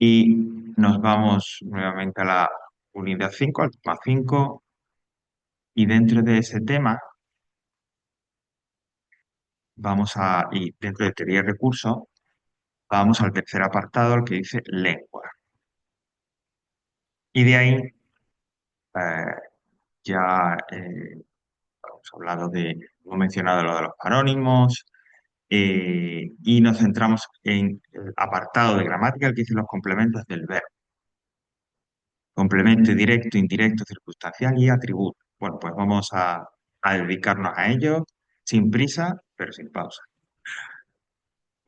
Y nos vamos nuevamente a la unidad 5, al tema 5, y dentro de ese tema y dentro de teoría de recursos, vamos al tercer apartado, al que dice lengua. Y de ahí eh, ya hemos hablado hemos mencionado lo de los parónimos, y nos centramos en el apartado de gramática, el que dice los complementos del verbo. Complemento directo, indirecto, circunstancial y atributo. Bueno, pues vamos a dedicarnos a ello sin prisa, pero sin pausa.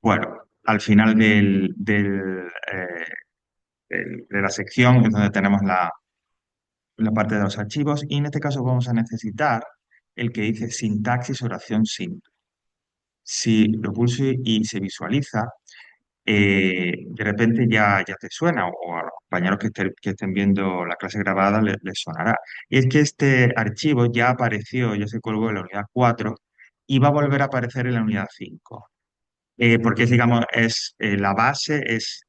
Bueno, al final de la sección es donde tenemos la parte de los archivos, y en este caso vamos a necesitar el que dice sintaxis oración simple. Si lo pulso y se visualiza, de repente ya te suena, o a los compañeros que estén viendo la clase grabada les sonará. Y es que este archivo ya apareció, ya se colgó en la unidad 4 y va a volver a aparecer en la unidad 5. Porque digamos, es la base, es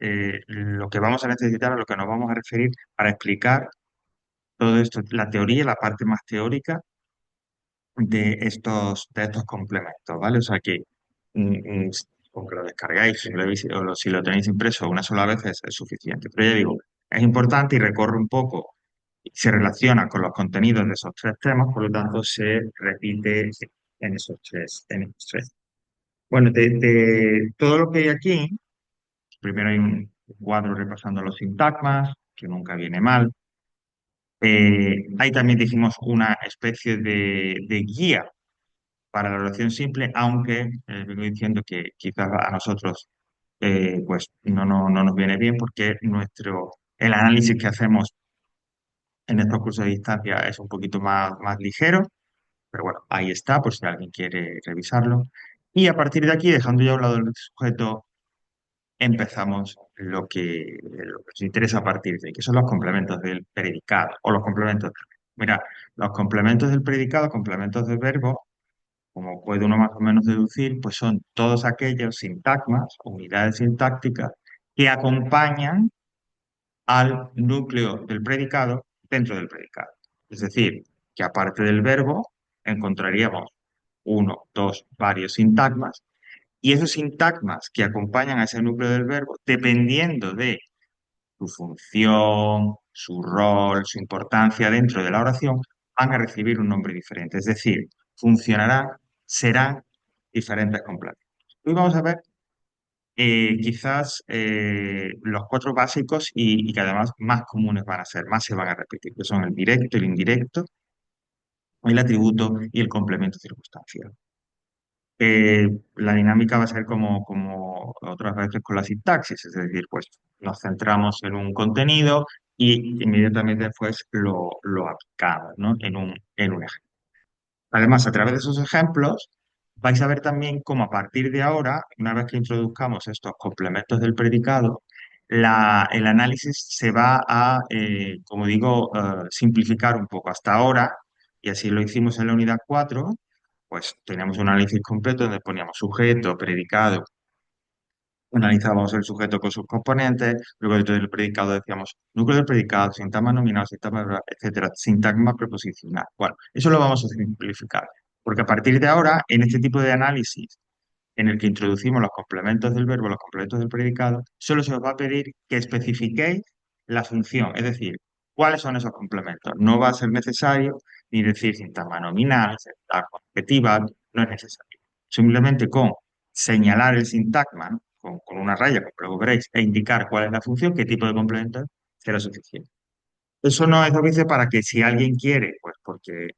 lo que vamos a necesitar, a lo que nos vamos a referir para explicar todo esto, la teoría, la parte más teórica de estos complementos, ¿vale? O sea que con que lo descargáis, si lo tenéis impreso una sola vez es suficiente. Pero ya digo, es importante y recorre un poco, se relaciona con los contenidos de esos tres temas, por lo tanto se repite en esos tres. Bueno, de todo lo que hay aquí, primero hay un cuadro repasando los sintagmas, que nunca viene mal. Hay también, dijimos, una especie de guía para la oración simple, aunque vengo diciendo que quizás a nosotros pues no nos viene bien, porque el análisis que hacemos en estos cursos de distancia es un poquito más ligero, pero bueno, ahí está, por si alguien quiere revisarlo. Y a partir de aquí, dejando ya a un lado el sujeto, empezamos lo que nos interesa a partir de ahí, que son los complementos del predicado o los complementos. Mira, los complementos del predicado, complementos del verbo, como puede uno más o menos deducir, pues son todos aquellos sintagmas, unidades sintácticas, que acompañan al núcleo del predicado dentro del predicado. Es decir, que aparte del verbo encontraríamos uno, dos, varios sintagmas, y esos sintagmas que acompañan a ese núcleo del verbo, dependiendo de su función, su rol, su importancia dentro de la oración, van a recibir un nombre diferente. Es decir, funcionarán, serán diferentes complementos. Hoy vamos a ver quizás los cuatro básicos y que además más comunes van a ser, más se van a repetir, que son el directo, el indirecto, el atributo y el complemento circunstancial. La dinámica va a ser como otras veces con la sintaxis, es decir, pues nos centramos en un contenido y inmediatamente después lo aplicamos, ¿no? en un ejemplo. Además, a través de esos ejemplos, vais a ver también cómo a partir de ahora, una vez que introduzcamos estos complementos del predicado, el análisis se va a, como digo, simplificar un poco. Hasta ahora, y así lo hicimos en la unidad 4, pues teníamos un análisis completo donde poníamos sujeto, predicado, analizábamos el sujeto con sus componentes, luego dentro del predicado decíamos núcleo del predicado, sintagma nominal, sintagma verbal, etcétera, sintagma preposicional. Bueno, eso lo vamos a simplificar, porque a partir de ahora, en este tipo de análisis en el que introducimos los complementos del verbo, los complementos del predicado, solo se os va a pedir que especifiquéis la función, es decir, cuáles son esos complementos. No va a ser necesario ni decir sintagma nominal, sintagma adjetiva, no es necesario. Simplemente con señalar el sintagma, ¿no? con una raya, como luego veréis, e indicar cuál es la función, qué tipo de complemento será suficiente. Eso no es obvio para que si alguien quiere, pues porque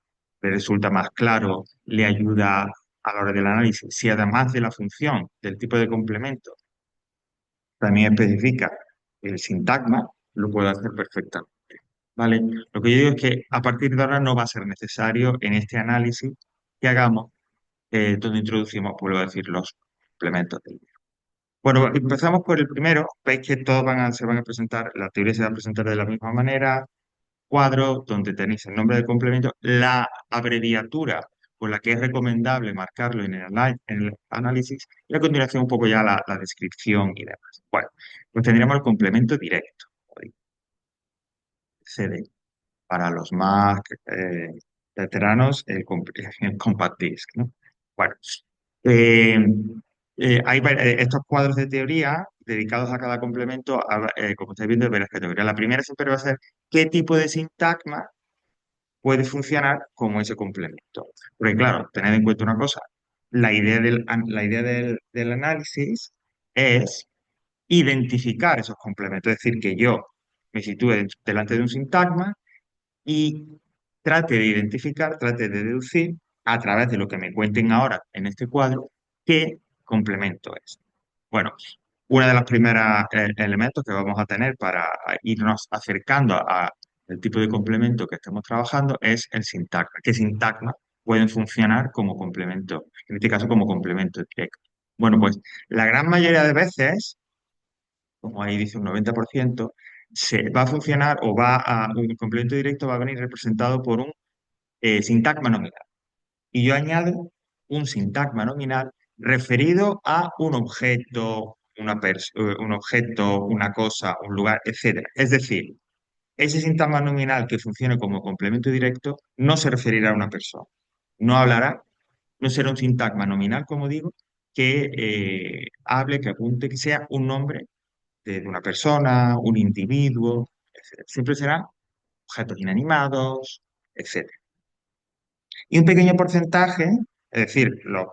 le resulta más claro, le ayuda a la hora del análisis. Si además de la función, del tipo de complemento, también especifica el sintagma, lo puede hacer perfectamente. ¿Vale? Lo que yo digo es que a partir de ahora no va a ser necesario en este análisis que hagamos, donde introducimos, vuelvo a decir, los complementos del verbo. Bueno, empezamos por el primero. Veis que todos se van a presentar, la teoría se va a presentar de la misma manera, cuadro donde tenéis el nombre del complemento, la abreviatura por la que es recomendable marcarlo en el análisis, y a continuación un poco ya la descripción y demás. Bueno, pues tendríamos el complemento directo, CD. Para los más veteranos, el compact disc, ¿no? Bueno, eh, estos cuadros de teoría dedicados a cada complemento, como estáis viendo, hay varias categorías. La primera siempre va a ser qué tipo de sintagma puede funcionar como ese complemento. Porque claro, tened en cuenta una cosa, la idea del análisis es identificar esos complementos, es decir, que yo me sitúe delante de un sintagma y trate de identificar, trate de deducir a través de lo que me cuenten ahora en este cuadro qué complemento es. Bueno, una de las primeras elementos que vamos a tener para irnos acercando al tipo de complemento que estamos trabajando es el sintagma. ¿Qué sintagma pueden funcionar como complemento? En este caso, como complemento directo. Bueno, pues la gran mayoría de veces, como ahí dice un 90%, se va a funcionar un complemento directo va a venir representado por un sintagma nominal. Y yo añado un sintagma nominal referido a un objeto, un objeto, una cosa, un lugar, etcétera. Es decir, ese sintagma nominal que funcione como complemento directo no se referirá a una persona. No hablará, no será un sintagma nominal, como digo, que hable, que apunte, que sea un nombre de una persona, un individuo, etcétera. Siempre serán objetos inanimados, etcétera. Y un pequeño porcentaje, es decir, los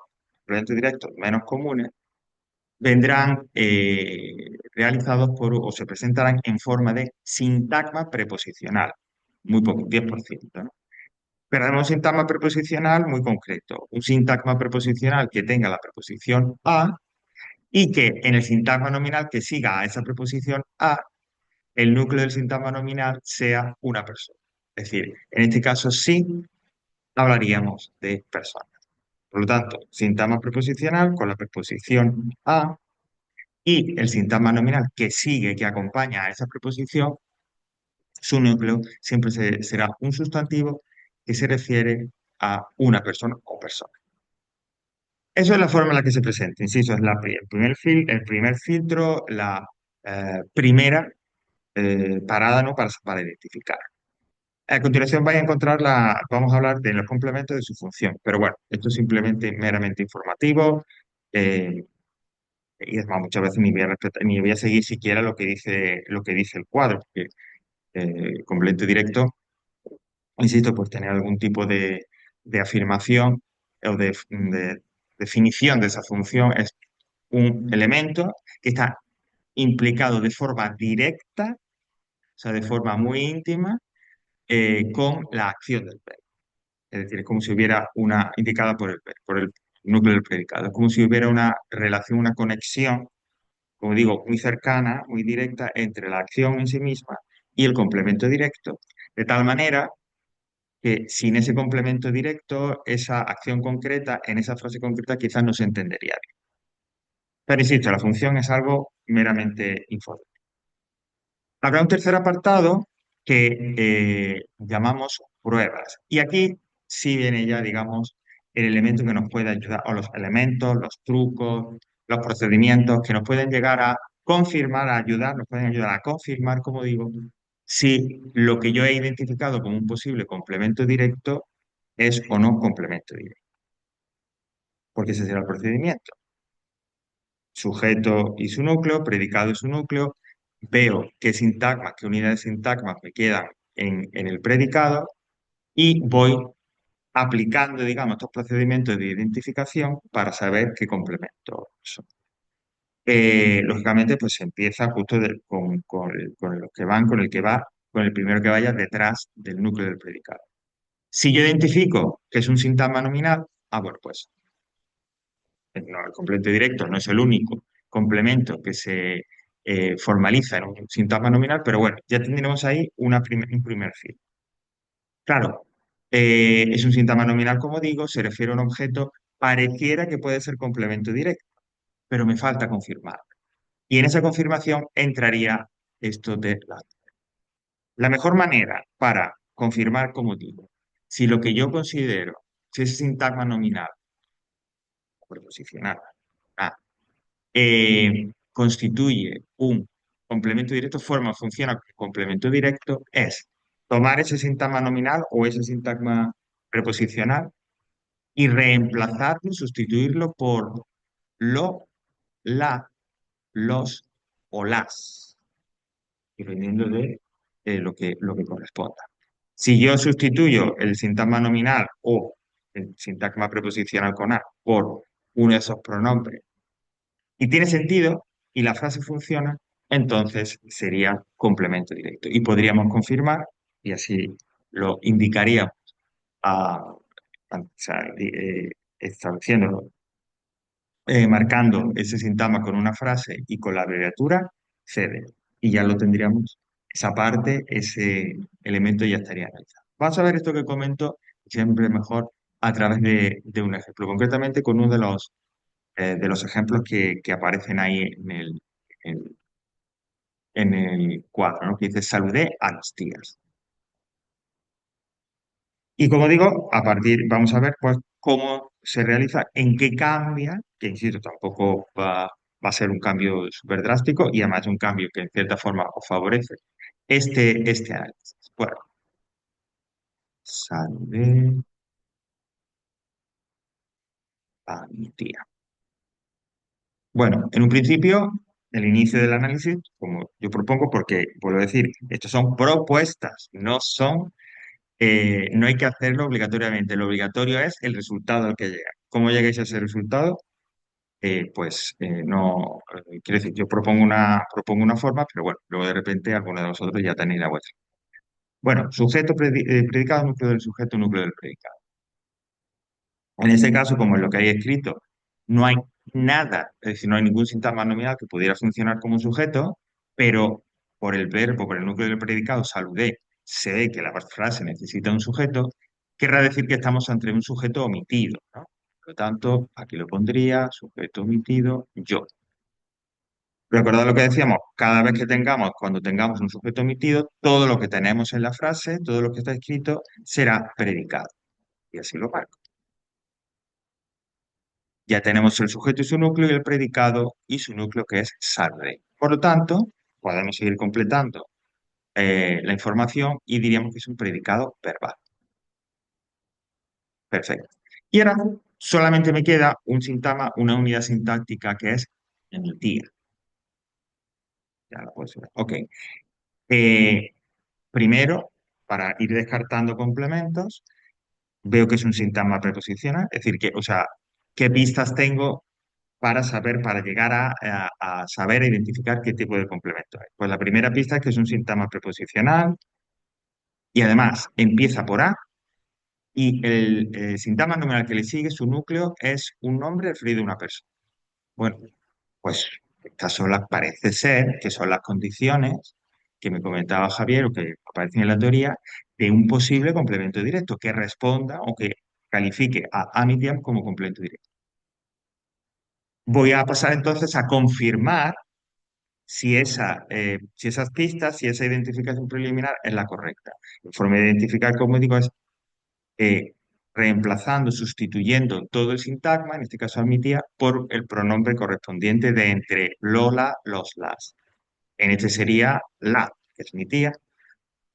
proyectos directos menos comunes, vendrán realizados o se presentarán en forma de sintagma preposicional, muy poco, 10%, ¿no? Pero además un sintagma preposicional muy concreto, un sintagma preposicional que tenga la preposición a y que en el sintagma nominal que siga a esa preposición a, el núcleo del sintagma nominal sea una persona. Es decir, en este caso sí hablaríamos de persona. Por lo tanto, sintagma preposicional con la preposición a y el sintagma nominal que sigue, que acompaña a esa preposición, su núcleo siempre será un sustantivo que se refiere a una persona o persona. Eso es la forma en la que se presenta. Insisto, es el primer filtro, la primera parada, ¿no? para identificar. A continuación vamos a hablar de los complementos de su función. Pero bueno, esto es simplemente meramente informativo. eh, Y es más, muchas veces ni voy a seguir siquiera lo que dice el cuadro, porque complemento directo, insisto, pues tener algún tipo de afirmación o de definición de esa función es un elemento que está implicado de forma directa, o sea, de forma muy íntima, con la acción del verbo. Es decir, es como si hubiera una indicada por el núcleo del predicado. Es como si hubiera una relación, una conexión, como digo, muy cercana, muy directa entre la acción en sí misma y el complemento directo, de tal manera que sin ese complemento directo, esa acción concreta, en esa frase concreta, quizás no se entendería bien. Pero insisto, la función es algo meramente informativo. Habrá un tercer apartado que llamamos pruebas. Y aquí sí viene ya, digamos, el elemento que nos puede ayudar, o los elementos, los trucos, los procedimientos que nos pueden llegar a confirmar, a ayudar, nos pueden ayudar a confirmar, como digo, si lo que yo he identificado como un posible complemento directo es o no complemento directo. Porque ese será el procedimiento. Sujeto y su núcleo, predicado y su núcleo, veo qué sintagmas, qué unidades de sintagmas me quedan en el predicado y voy aplicando, digamos, estos procedimientos de identificación para saber qué complemento son. Lógicamente, pues se empieza justo con los que van, con el que va, con el primero que vaya detrás del núcleo del predicado. Si yo identifico que es un sintagma nominal, bueno, pues no, el complemento directo no es el único complemento que se formaliza en un sintagma nominal, pero bueno, ya tendremos ahí un primer fin. Claro, es un sintagma nominal, como digo, se refiere a un objeto, pareciera que puede ser complemento directo, pero me falta confirmar. Y en esa confirmación entraría esto de la mejor manera para confirmar, como digo, si lo que yo considero si ese sintagma nominal o preposicional A, constituye un complemento directo, funciona como complemento directo, es tomar ese sintagma nominal o ese sintagma preposicional y reemplazarlo, sustituirlo por lo, la, los o las, dependiendo de lo que corresponda. Si yo sustituyo el sintagma nominal o el sintagma preposicional con A por uno de esos pronombres y tiene sentido y la frase funciona, entonces sería complemento directo. Y podríamos confirmar, y así lo indicaríamos o sea, estableciéndolo, marcando ese sintagma con una frase y con la abreviatura, cede. Y ya lo tendríamos, esa parte, ese elemento ya estaría analizado. Vamos a ver esto que comento siempre mejor a través de un ejemplo, concretamente con uno de los ejemplos que aparecen ahí en, en el cuadro, ¿no? Que dice, saludé a las tías. Y como digo, vamos a ver pues cómo se realiza, en qué cambia, que insisto, tampoco va a ser un cambio súper drástico y además un cambio que en cierta forma os favorece este análisis. Bueno, saludé a mi tía. Bueno, en un principio, el inicio del análisis, como yo propongo, porque vuelvo a decir, estos son propuestas, no hay que hacerlo obligatoriamente. Lo obligatorio es el resultado al que llega. ¿Cómo llegáis a ese resultado? No, quiero decir, yo propongo una forma, pero bueno, luego de repente alguno de vosotros ya tenéis la vuestra. Bueno, sujeto, predicado, núcleo del sujeto, núcleo del predicado. En este caso, como en lo que hay escrito, no hay nada, es decir, no hay ningún sintagma nominal que pudiera funcionar como un sujeto, pero por el verbo, por el núcleo del predicado, saludé, se ve que la frase necesita un sujeto, querrá decir que estamos ante un sujeto omitido, ¿no? Por lo tanto, aquí lo pondría, sujeto omitido, yo. Recordad lo que decíamos, cada vez que tengamos, cuando tengamos un sujeto omitido, todo lo que tenemos en la frase, todo lo que está escrito, será predicado. Y así lo marco. Ya tenemos el sujeto y su núcleo y el predicado y su núcleo que es salve. Por lo tanto, podemos seguir completando la información y diríamos que es un predicado verbal. Perfecto. Y ahora solamente me queda un sintagma, una unidad sintáctica que es emitir. Ya lo puedes ver. Ok. Eh, Primero, para ir descartando complementos, veo que es un sintagma preposicional, es decir, que, o sea, qué pistas tengo para saber, para llegar a saber identificar qué tipo de complemento es. Pues la primera pista es que es un sintagma preposicional y además empieza por A y el sintagma nominal que le sigue, su núcleo, es un nombre referido a una persona. Bueno, pues estas son parece ser que son las condiciones que me comentaba Javier o que aparecen en la teoría de un posible complemento directo que responda o que califique a Amityville como complemento directo. Voy a pasar entonces a confirmar si esas pistas, si esa identificación preliminar es la correcta. La forma de identificar, como digo, es eh, reemplazando, sustituyendo todo el sintagma, en este caso a mi tía, por el pronombre correspondiente de entre Lola, los, las. En este sería la, que es mi tía.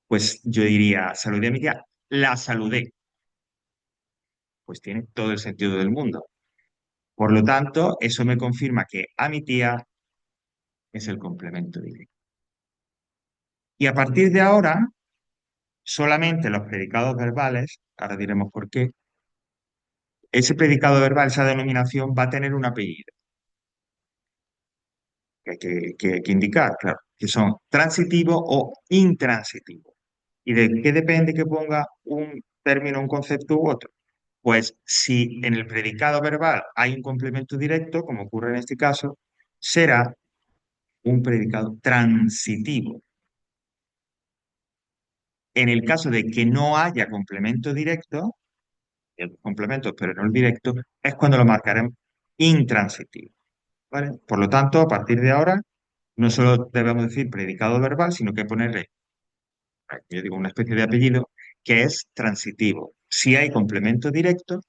Pues yo diría, saludé a mi tía, la saludé. Pues tiene todo el sentido del mundo. Por lo tanto, eso me confirma que a mi tía es el complemento directo. Y a partir de ahora, solamente los predicados verbales, ahora diremos por qué, ese predicado verbal, esa denominación va a tener un apellido que indicar, claro, que son transitivo o intransitivo. ¿Y de qué depende que ponga un término, un concepto u otro? Pues si en el predicado verbal hay un complemento directo, como ocurre en este caso, será un predicado transitivo. En el caso de que no haya complemento directo, el complemento, pero no el directo, es cuando lo marcaremos intransitivo. ¿Vale? Por lo tanto, a partir de ahora, no solo debemos decir predicado verbal, sino que ponerle, yo digo, una especie de apellido que es transitivo. si hay complemento directo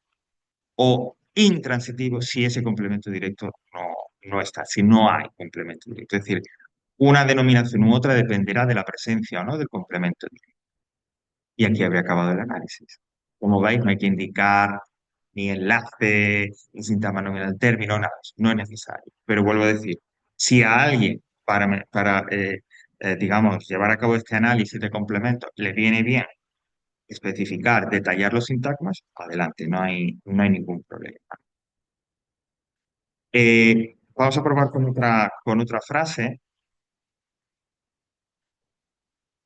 o intransitivo si ese complemento directo no está, si no hay complemento directo. Es decir, una denominación u otra dependerá de la presencia o no del complemento directo. Y aquí habría acabado el análisis. Como veis, no hay que indicar ni enlace, ni sintagma nominal término, nada, no es necesario. Pero vuelvo a decir, si a alguien para digamos, llevar a cabo este análisis de complementos le viene bien especificar, detallar los sintagmas, adelante, no hay ningún problema. Vamos a probar con otra frase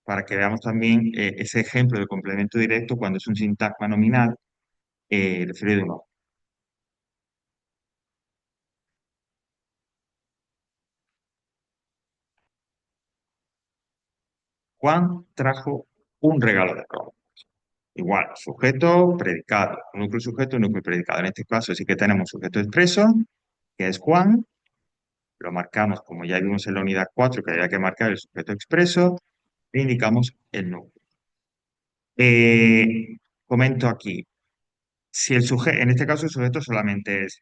para que veamos también ese ejemplo de complemento directo cuando es un sintagma nominal referido a un objeto. Juan trajo un regalo de Roma. Igual, sujeto, predicado, núcleo sujeto, núcleo predicado. En este caso sí que tenemos sujeto expreso, que es Juan. Lo marcamos como ya vimos en la unidad 4 que había que marcar el sujeto expreso, e indicamos el núcleo. Comento aquí, si el sujeto, en este caso el sujeto solamente es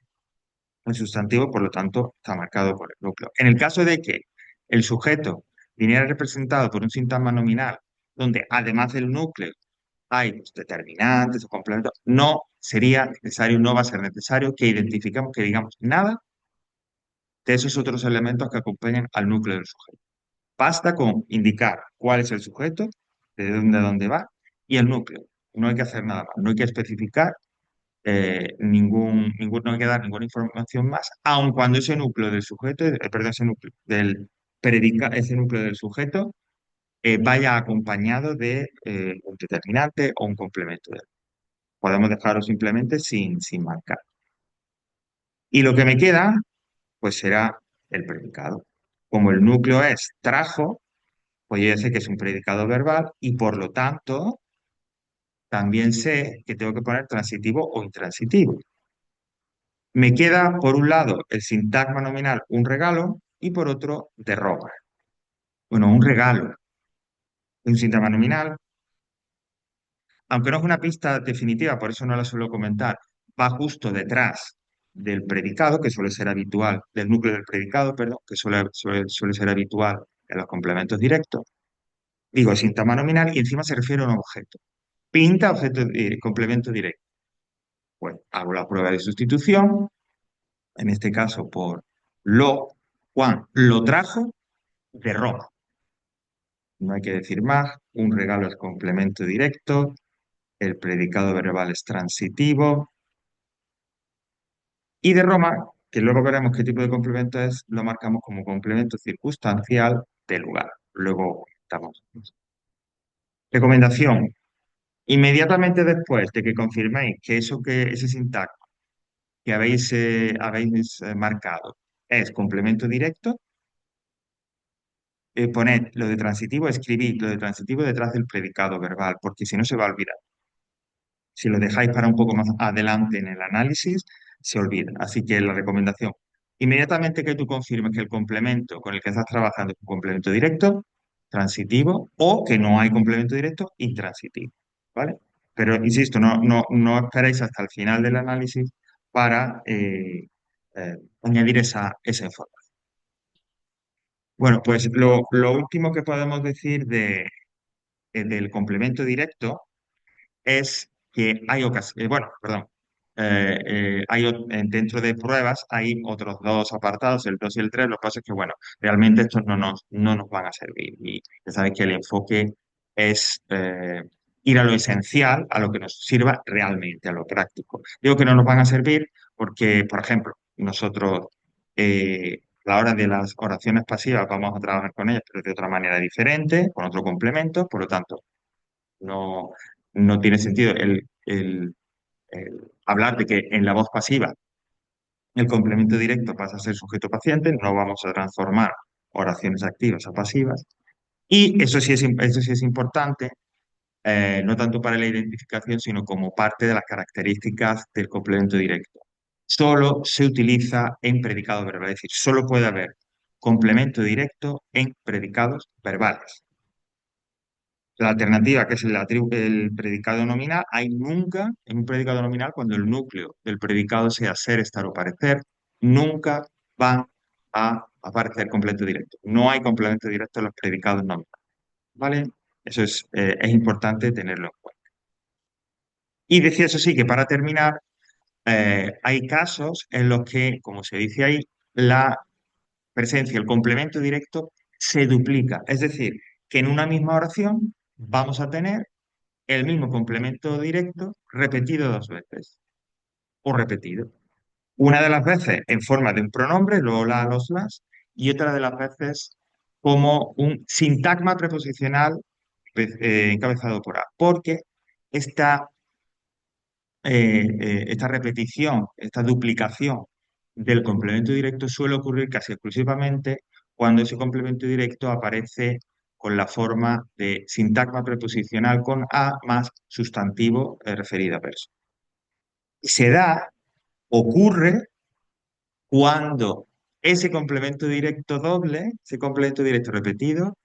el sustantivo, por lo tanto está marcado por el núcleo. En el caso de que el sujeto viniera representado por un sintagma nominal, donde además del núcleo hay pues, determinantes o complementos, no sería necesario, no va a ser necesario que identifiquemos, que digamos nada de esos otros elementos que acompañan al núcleo del sujeto. Basta con indicar cuál es el sujeto, de dónde va, y el núcleo. No hay que hacer nada más, no hay que especificar no hay que dar ninguna información más, aun cuando ese núcleo del sujeto, perdón, ese núcleo del sujeto vaya acompañado de un determinante o un complemento de él. Podemos dejarlo simplemente sin marcar. Y lo que me queda, pues será el predicado. Como el núcleo es trajo, pues yo ya sé que es un predicado verbal y por lo tanto también sé que tengo que poner transitivo o intransitivo. Me queda, por un lado, el sintagma nominal, un regalo, y por otro, de Roma. Bueno, un regalo, un sintagma nominal, aunque no es una pista definitiva, por eso no la suelo comentar, va justo detrás del predicado, que suele ser habitual, del núcleo del predicado, perdón, que suele ser habitual en los complementos directos. Digo, sintagma nominal y encima se refiere a un objeto. Pinta objeto, complemento directo. Pues hago la prueba de sustitución, en este caso por Juan lo trajo de Roma. No hay que decir más, un regalo es complemento directo, el predicado verbal es transitivo y de Roma, que luego veremos qué tipo de complemento es, lo marcamos como complemento circunstancial de lugar. Luego estamos. Recomendación. Inmediatamente después de que confirméis que ese sintagma que habéis marcado es complemento directo, poned lo de transitivo, escribid lo de transitivo detrás del predicado verbal, porque si no se va a olvidar. Si lo dejáis para un poco más adelante en el análisis, se olvida. Así que la recomendación, inmediatamente que tú confirmes que el complemento con el que estás trabajando es un complemento directo, transitivo, o que no hay complemento directo, intransitivo. ¿Vale? Pero insisto, no esperéis hasta el final del análisis para añadir esa información. Bueno, pues lo último que podemos decir del complemento directo es que hay ocasiones, bueno, perdón, dentro de pruebas hay otros dos apartados, el 2 y el 3. Lo que pasa es que, bueno, realmente estos no nos van a servir y ya sabéis que el enfoque es ir a lo esencial, a lo que nos sirva realmente, a lo práctico. Digo que no nos van a servir porque, por ejemplo, nosotros a la hora de las oraciones pasivas vamos a trabajar con ellas, pero de otra manera diferente, con otro complemento, por lo tanto, no, no tiene sentido el hablar de que en la voz pasiva el complemento directo pasa a ser sujeto paciente, no vamos a transformar oraciones activas a pasivas. Y eso sí es importante, no tanto para la identificación, sino como parte de las características del complemento directo. Solo se utiliza en predicado verbal, es decir, solo puede haber complemento directo en predicados verbales. La alternativa, que es el predicado nominal, hay nunca, en un predicado nominal, cuando el núcleo del predicado sea ser, estar o parecer, nunca van a aparecer complemento directo. No hay complemento directo en los predicados nominales, ¿vale? Eso es importante tenerlo en cuenta. Y decía eso sí, que para terminar, hay casos en los que, como se dice ahí, la presencia, el complemento directo se duplica. Es decir, que en una misma oración vamos a tener el mismo complemento directo repetido dos veces o repetido. Una de las veces en forma de un pronombre, lo, la, los, las, y otra de las veces como un sintagma preposicional encabezado por A, porque esta, esta repetición, esta duplicación del complemento directo suele ocurrir casi exclusivamente cuando ese complemento directo aparece con la forma de sintagma preposicional con a más sustantivo referido a persona. Y se da, ocurre cuando ese complemento directo doble, ese complemento directo repetido,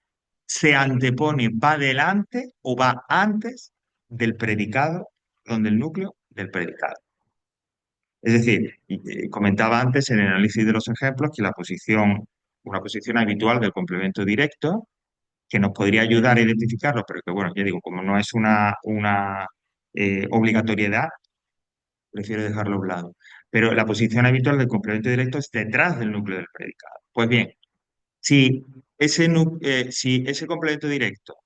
se antepone, va delante o va antes del predicado, donde el núcleo del predicado. Es decir, comentaba antes en el análisis de los ejemplos que una posición habitual del complemento directo, que nos podría ayudar a identificarlo, pero que bueno, ya digo, como no es una obligatoriedad, prefiero dejarlo a un lado. Pero la posición habitual del complemento directo es detrás del núcleo del predicado. Pues bien, si si ese complemento directo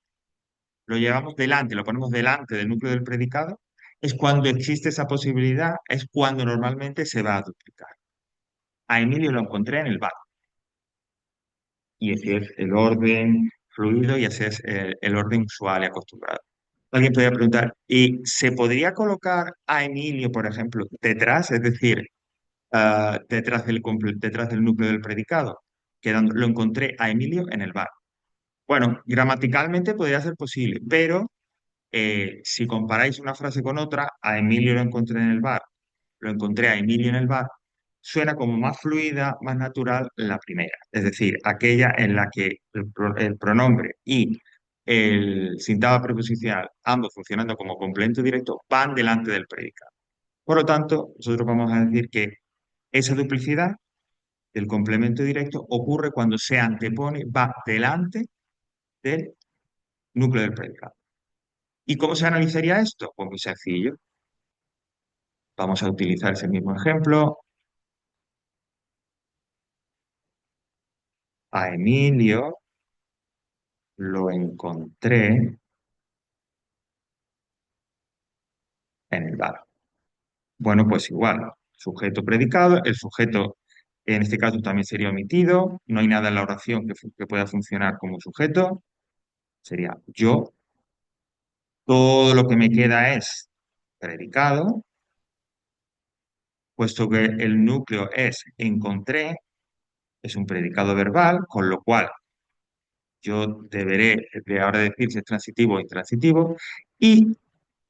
lo llevamos delante, lo ponemos delante del núcleo del predicado, es cuando existe esa posibilidad, es cuando normalmente se va a duplicar. A Emilio lo encontré en el bar. Y ese es el orden fluido y ese es el orden usual y acostumbrado. Alguien podría preguntar, ¿y se podría colocar a Emilio, por ejemplo, detrás? Es decir, detrás del núcleo del predicado, lo encontré a Emilio en el bar. Bueno, gramaticalmente podría ser posible, pero si comparáis una frase con otra, a Emilio lo encontré en el bar, lo encontré a Emilio en el bar, suena como más fluida, más natural la primera, es decir, aquella en la que el pronombre y el sintagma preposicional, ambos funcionando como complemento directo, van delante del predicado. Por lo tanto, nosotros vamos a decir que esa duplicidad del complemento directo ocurre cuando se antepone, va delante del núcleo del predicado. ¿Y cómo se analizaría esto? Pues muy sencillo. Vamos a utilizar ese mismo ejemplo. A Emilio lo encontré en el bar. Bueno, pues igual, sujeto predicado, el sujeto en este caso también sería omitido, no hay nada en la oración que pueda funcionar como sujeto, sería yo, todo lo que me queda es predicado, puesto que el núcleo es encontré, es un predicado verbal, con lo cual yo deberé de ahora decir si es transitivo o intransitivo, y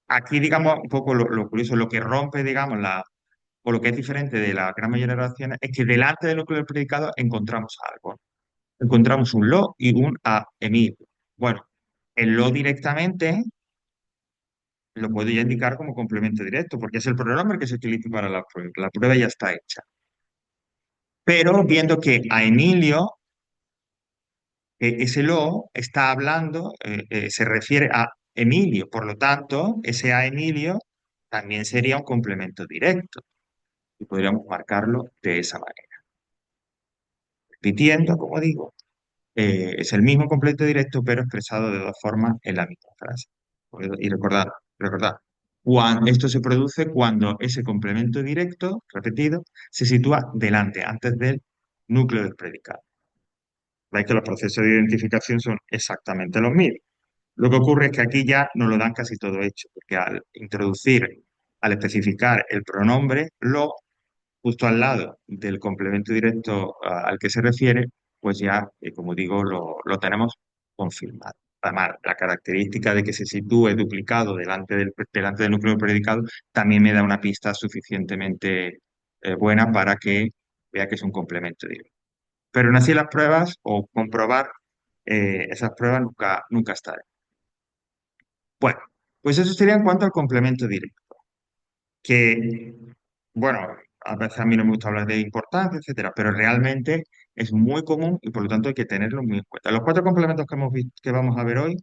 aquí, digamos, un poco lo curioso, lo que rompe, digamos, o lo que es diferente de la gran mayoría de las oraciones, es que delante del núcleo del predicado encontramos algo. Encontramos un lo y un a Emilio. Bueno, el lo directamente lo puedo ya indicar como complemento directo, porque es el pronombre que se utiliza para la prueba. La prueba ya está hecha. Pero viendo que a Emilio, ese lo está hablando, se refiere a Emilio, por lo tanto, ese a Emilio también sería un complemento directo y podríamos marcarlo de esa manera. Repitiendo, como digo, es el mismo complemento directo, pero expresado de dos formas en la misma frase. Y recordad, esto se produce cuando ese complemento directo, repetido, se sitúa delante, antes del núcleo del predicado. Veis que los procesos de identificación son exactamente los mismos. Lo que ocurre es que aquí ya nos lo dan casi todo hecho, porque al especificar el pronombre, lo justo al lado del complemento directo al que se refiere, pues ya, como digo, lo tenemos confirmado. Además, la característica de que se sitúe duplicado delante del núcleo predicado también me da una pista suficientemente buena para que vea que es un complemento directo. Pero en así las pruebas o comprobar esas pruebas nunca está. Bueno, pues eso sería en cuanto al complemento directo, que, bueno, a veces a mí no me gusta hablar de importancia, etcétera, pero realmente es muy común y por lo tanto hay que tenerlo muy en cuenta. Los cuatro complementos que hemos visto, que vamos a ver hoy,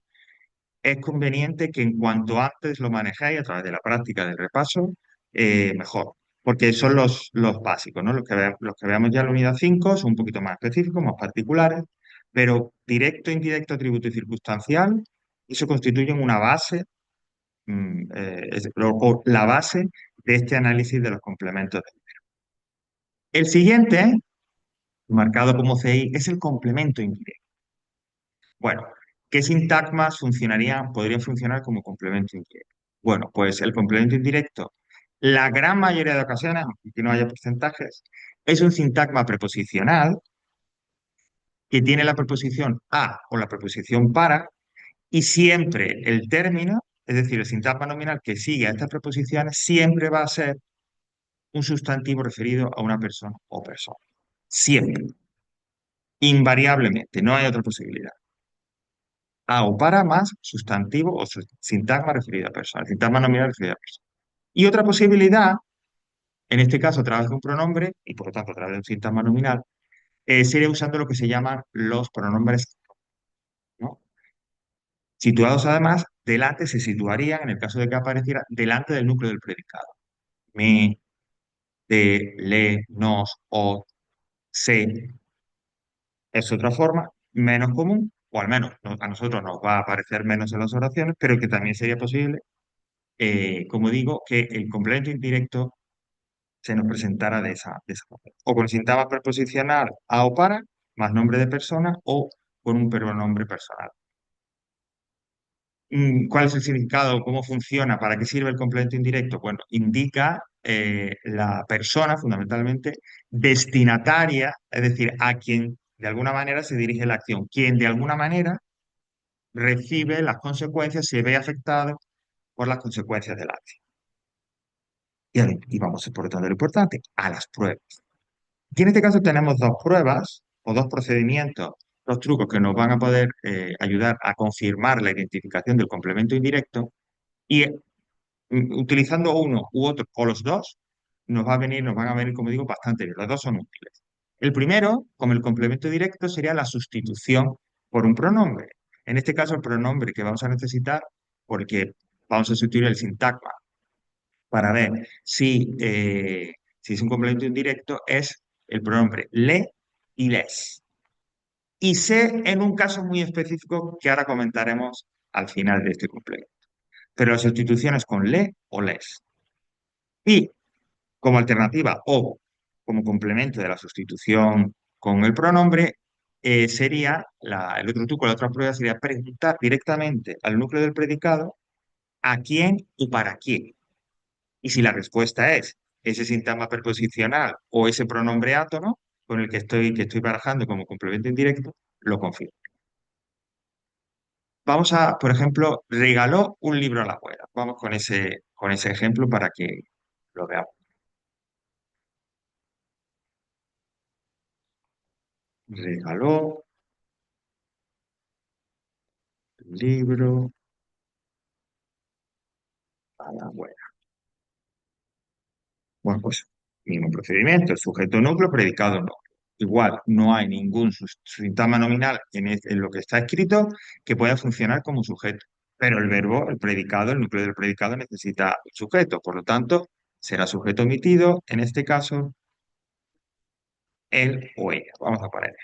es conveniente que en cuanto antes lo manejéis a través de la práctica del repaso, mejor, porque son los básicos, ¿no? Los que veamos ya en la unidad 5 son un poquito más específicos, más particulares, pero directo, indirecto, atributo y circunstancial, eso constituyen una base, o la base de este análisis de los complementos. El siguiente, marcado como CI, es el complemento indirecto. Bueno, ¿qué sintagmas podrían funcionar como complemento indirecto? Bueno, pues el complemento indirecto, la gran mayoría de ocasiones, aunque no haya porcentajes, es un sintagma preposicional que tiene la preposición a o la preposición para y siempre el término, es decir, el sintagma nominal que sigue a estas preposiciones, siempre va a ser un sustantivo referido a una persona o persona. Siempre, invariablemente, no hay otra posibilidad. A o para más sustantivo o sintagma referido a persona, sintagma nominal referido a persona. Y otra posibilidad, en este caso a través de un pronombre y por lo tanto a través de un sintagma nominal, sería usando lo que se llaman los pronombres, ¿no? Situados además, delante se situarían, en el caso de que apareciera, delante del núcleo del predicado. Me, te, le, nos, o, se. Es otra forma menos común, o al menos a nosotros nos va a aparecer menos en las oraciones, pero que también sería posible, como digo, que el complemento indirecto se nos presentara de esa manera. O con sintagma preposicional a o para, más nombre de persona, o con un pronombre personal. ¿Cuál es el significado? ¿Cómo funciona? ¿Para qué sirve el complemento indirecto? Bueno, indica la persona, fundamentalmente, destinataria, es decir, a quien de alguna manera se dirige la acción, quien de alguna manera recibe las consecuencias, se ve afectado por las consecuencias del acto. Y vamos, por lo tanto, lo importante, a las pruebas. Aquí en este caso tenemos dos pruebas o dos procedimientos, dos trucos que nos van a poder ayudar a confirmar la identificación del complemento indirecto y utilizando uno u otro o los dos, nos van a venir, como digo, bastante bien. Los dos son útiles. El primero, como el complemento directo, sería la sustitución por un pronombre. En este caso, el pronombre que vamos a necesitar, porque vamos a sustituir el sintagma para ver si es un complemento indirecto, es el pronombre le y les. Y se en un caso muy específico que ahora comentaremos al final de este complemento. Pero la sustitución es con le o les. Y como alternativa o como complemento de la sustitución con el pronombre, el otro truco, la otra prueba sería preguntar directamente al núcleo del predicado a quién y para quién. Y si la respuesta es ese sintagma preposicional o ese pronombre átono con el que estoy barajando como complemento indirecto, lo confirmo. Vamos a, por ejemplo, regaló un libro a la abuela. Vamos con ese ejemplo para que lo veamos. Regaló un libro a la abuela. Bueno, pues mismo procedimiento, el sujeto núcleo, predicado no. Igual, no hay ningún sintagma nominal en lo que está escrito que pueda funcionar como sujeto. Pero el verbo, el predicado, el núcleo del predicado necesita un sujeto. Por lo tanto, será sujeto omitido, en este caso, él o ella. Vamos a poner a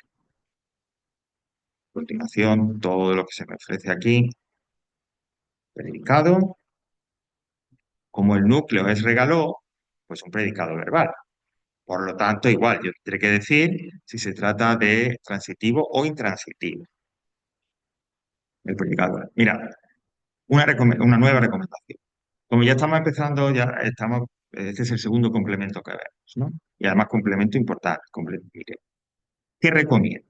continuación todo lo que se me ofrece aquí. Predicado, como el núcleo es regaló, pues un predicado verbal. Por lo tanto, igual, yo tendré que decir si se trata de transitivo o intransitivo, el predicado. Mira, una nueva recomendación. Como ya estamos empezando, este es el segundo complemento que vemos, ¿no? Y además complemento importante, mire, ¿qué recomiendo?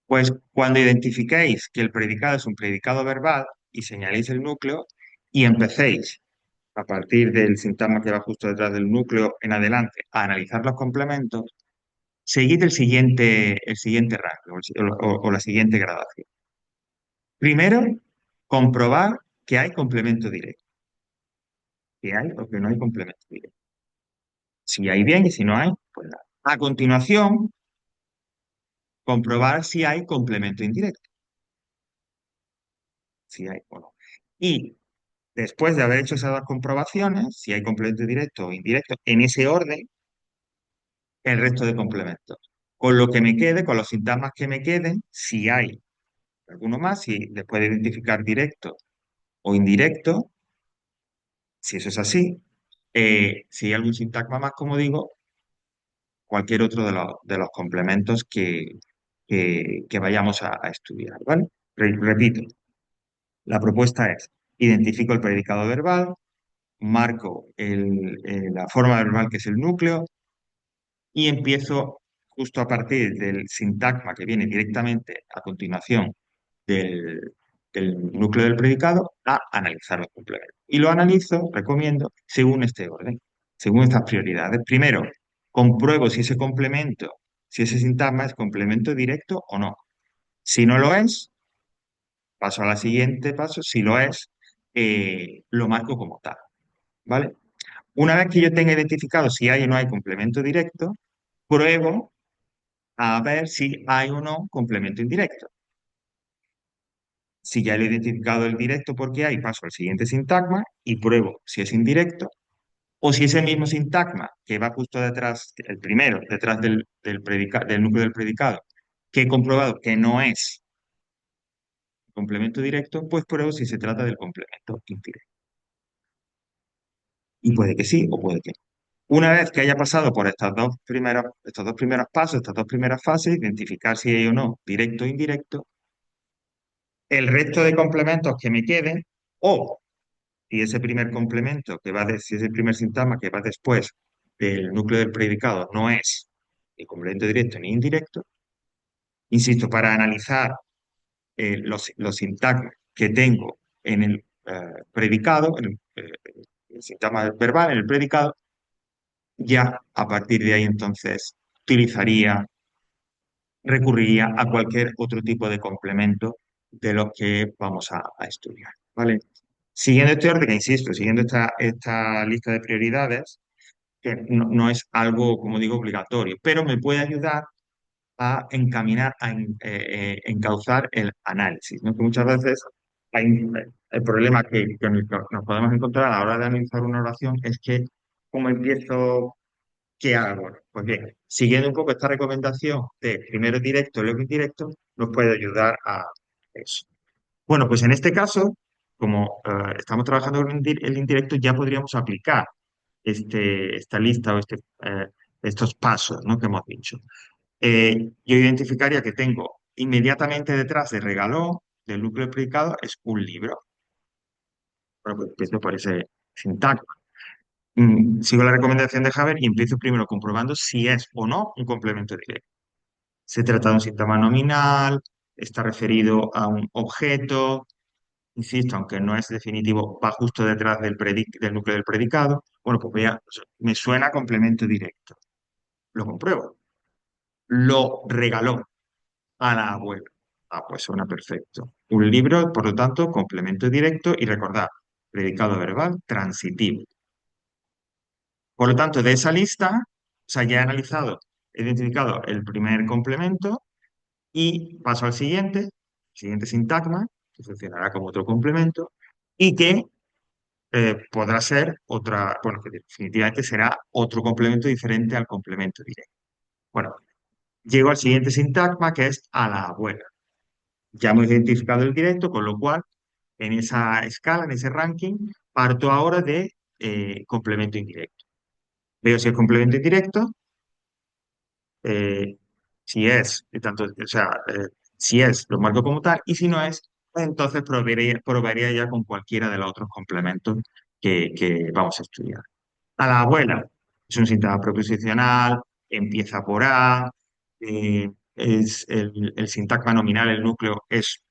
Pues cuando identifiquéis que el predicado es un predicado verbal y señaléis el núcleo y empecéis a partir del sintagma que va justo detrás del núcleo en adelante a analizar los complementos, seguid el siguiente rango o la siguiente gradación. Primero, comprobar que hay complemento directo, que hay o que no hay complemento directo. Si hay bien y si no hay, pues nada. A continuación, comprobar si hay complemento indirecto, si hay o no. Y después de haber hecho esas dos comprobaciones, si hay complemento directo o indirecto, en ese orden, el resto de complementos. Con lo que me quede, con los sintagmas que me queden, si hay alguno más, si después de identificar directo o indirecto, si eso es así, si hay algún sintagma más, como digo, cualquier otro de los complementos que vayamos a estudiar, ¿vale? Repito, la propuesta es, identifico el predicado verbal, marco la forma verbal que es el núcleo y empiezo justo a partir del sintagma que viene directamente a continuación del, del núcleo del predicado a analizar los complementos. Y lo analizo, recomiendo, según este orden, según estas prioridades. Primero, compruebo si ese complemento, si ese sintagma es complemento directo o no. Si no lo es, paso a la siguiente paso. Si lo es, lo marco como tal, ¿vale? Una vez que yo tenga identificado si hay o no hay complemento directo, pruebo a ver si hay o no complemento indirecto. Si ya lo he identificado el directo porque hay, paso al siguiente sintagma y pruebo si es indirecto o si ese mismo sintagma que va justo detrás, el primero, detrás del núcleo del predicado, que he comprobado que no es complemento directo, pues pruebo si se trata del complemento indirecto. Y puede que sí o puede que no. Una vez que haya pasado por estos dos primeros pasos, estas dos primeras fases, identificar si hay o no directo o indirecto, el resto de complementos que me queden, o si ese primer complemento si ese primer sintagma que va después del núcleo del predicado no es ni complemento directo ni indirecto, insisto, para analizar los sintagmas que tengo en el predicado, el sintagma verbal, en el predicado, ya a partir de ahí entonces recurriría a cualquier otro tipo de complemento de los que vamos a estudiar, ¿vale? Siguiendo este orden, que insisto, siguiendo esta lista de prioridades, que no es algo, como digo, obligatorio, pero me puede ayudar a encaminar, encauzar el análisis, ¿no? Que muchas veces hay, el problema que nos podemos encontrar a la hora de analizar una oración es que, ¿cómo empiezo? ¿Qué hago? Pues bien, siguiendo un poco esta recomendación de primero directo, luego indirecto, nos puede ayudar a eso. Bueno, pues en este caso, como estamos trabajando con el indirecto, ya podríamos aplicar esta lista o estos pasos, ¿no? Que hemos dicho. Yo identificaría que tengo inmediatamente detrás de regaló, del núcleo predicado, es un libro. Bueno, pues empiezo por ese sintagma. Sigo la recomendación de Javier y empiezo primero comprobando si es o no un complemento directo. Se trata de un sintagma nominal, está referido a un objeto, insisto, aunque no es definitivo, va justo detrás del núcleo del predicado. Bueno, pues me suena a complemento directo. Lo compruebo. Lo regaló a la abuela. Ah, pues suena perfecto. Un libro, por lo tanto, complemento directo y recordad, predicado verbal transitivo. Por lo tanto, de esa lista, o sea, ya he analizado, he identificado el primer complemento y paso al siguiente sintagma, que funcionará como otro complemento, y que podrá ser otra, bueno, que definitivamente será otro complemento diferente al complemento directo. Bueno, llego al siguiente sintagma que es a la abuela. Ya hemos identificado el directo, con lo cual en esa escala, en ese ranking, parto ahora de complemento indirecto. Veo si es complemento indirecto, eh, si es, o sea, si es, lo marco como tal, y si no es, pues entonces probaría ya con cualquiera de los otros complementos que vamos a estudiar. A la abuela es un síntoma preposicional, empieza por A, es el sintagma nominal, el núcleo es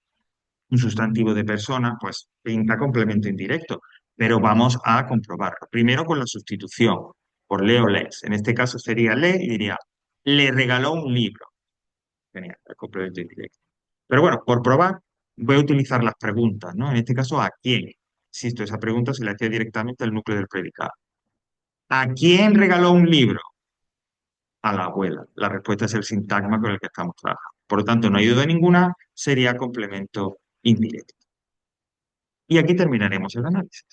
un sustantivo de persona, pues pinta complemento indirecto, pero vamos a comprobarlo. Primero con la sustitución por le o les. En este caso sería le y diría, le regaló un libro. Genial, el complemento indirecto. Pero bueno, por probar, voy a utilizar las preguntas, ¿no? En este caso, ¿a quién? insisto, esa pregunta se le hacía directamente al núcleo del predicado. ¿A quién regaló un libro? A la abuela. La respuesta es el sintagma con el que estamos trabajando. Por lo tanto, no hay duda ninguna, sería complemento indirecto. Y aquí terminaremos el análisis.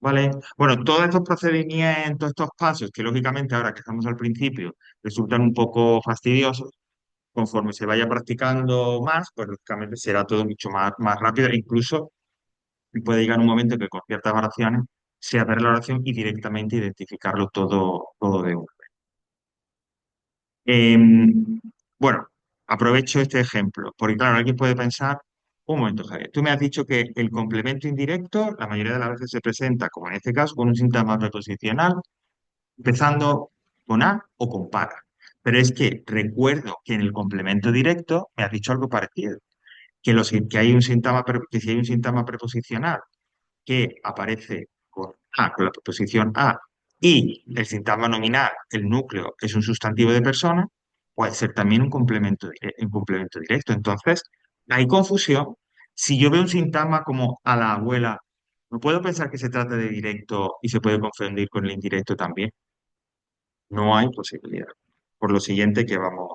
¿Vale? Bueno, todos estos procedimientos, estos pasos, que lógicamente ahora que estamos al principio resultan un poco fastidiosos, conforme se vaya practicando más, pues lógicamente será todo mucho más rápido e incluso puede llegar un momento que con ciertas oraciones se hacer la oración y directamente identificarlo todo de una. Bueno, aprovecho este ejemplo, porque claro, alguien puede pensar, un momento, Javier, tú me has dicho que el complemento indirecto la mayoría de las veces se presenta, como en este caso, con un síntoma preposicional, empezando con A o con para. Pero es que recuerdo que en el complemento directo me has dicho algo parecido, que hay un síntoma, que si hay un síntoma preposicional que aparece con la preposición a, y el sintagma nominal, el núcleo, es un sustantivo de persona, puede ser también un complemento directo. Entonces, hay confusión. Si yo veo un sintagma como a la abuela, ¿no puedo pensar que se trata de directo y se puede confundir con el indirecto también? No hay posibilidad. Por lo siguiente que vamos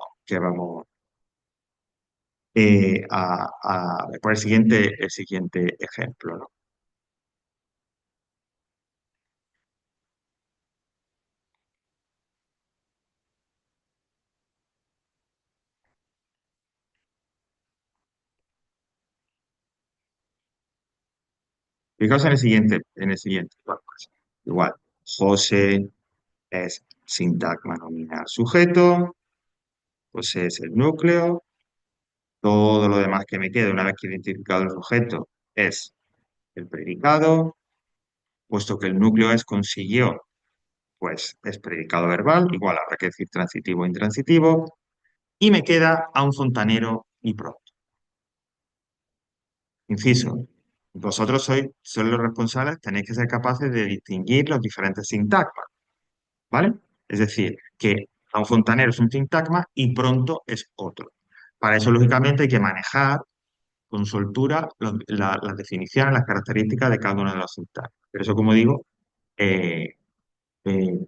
por el siguiente ejemplo, ¿no? Fijaos en el siguiente. Bueno, pues, igual, José es sintagma nominal sujeto, José es el núcleo, todo lo demás que me queda una vez que he identificado el sujeto es el predicado, puesto que el núcleo es consiguió, pues es predicado verbal, igual habrá que decir transitivo o intransitivo, y me queda a un fontanero y pronto. Inciso, vosotros sois los responsables, tenéis que ser capaces de distinguir los diferentes sintagmas. ¿Vale? Es decir, que a un fontanero es un sintagma y pronto es otro. Para eso, lógicamente, hay que manejar con soltura las definiciones, las características de cada uno de los sintagmas. Pero eso, como digo, eh,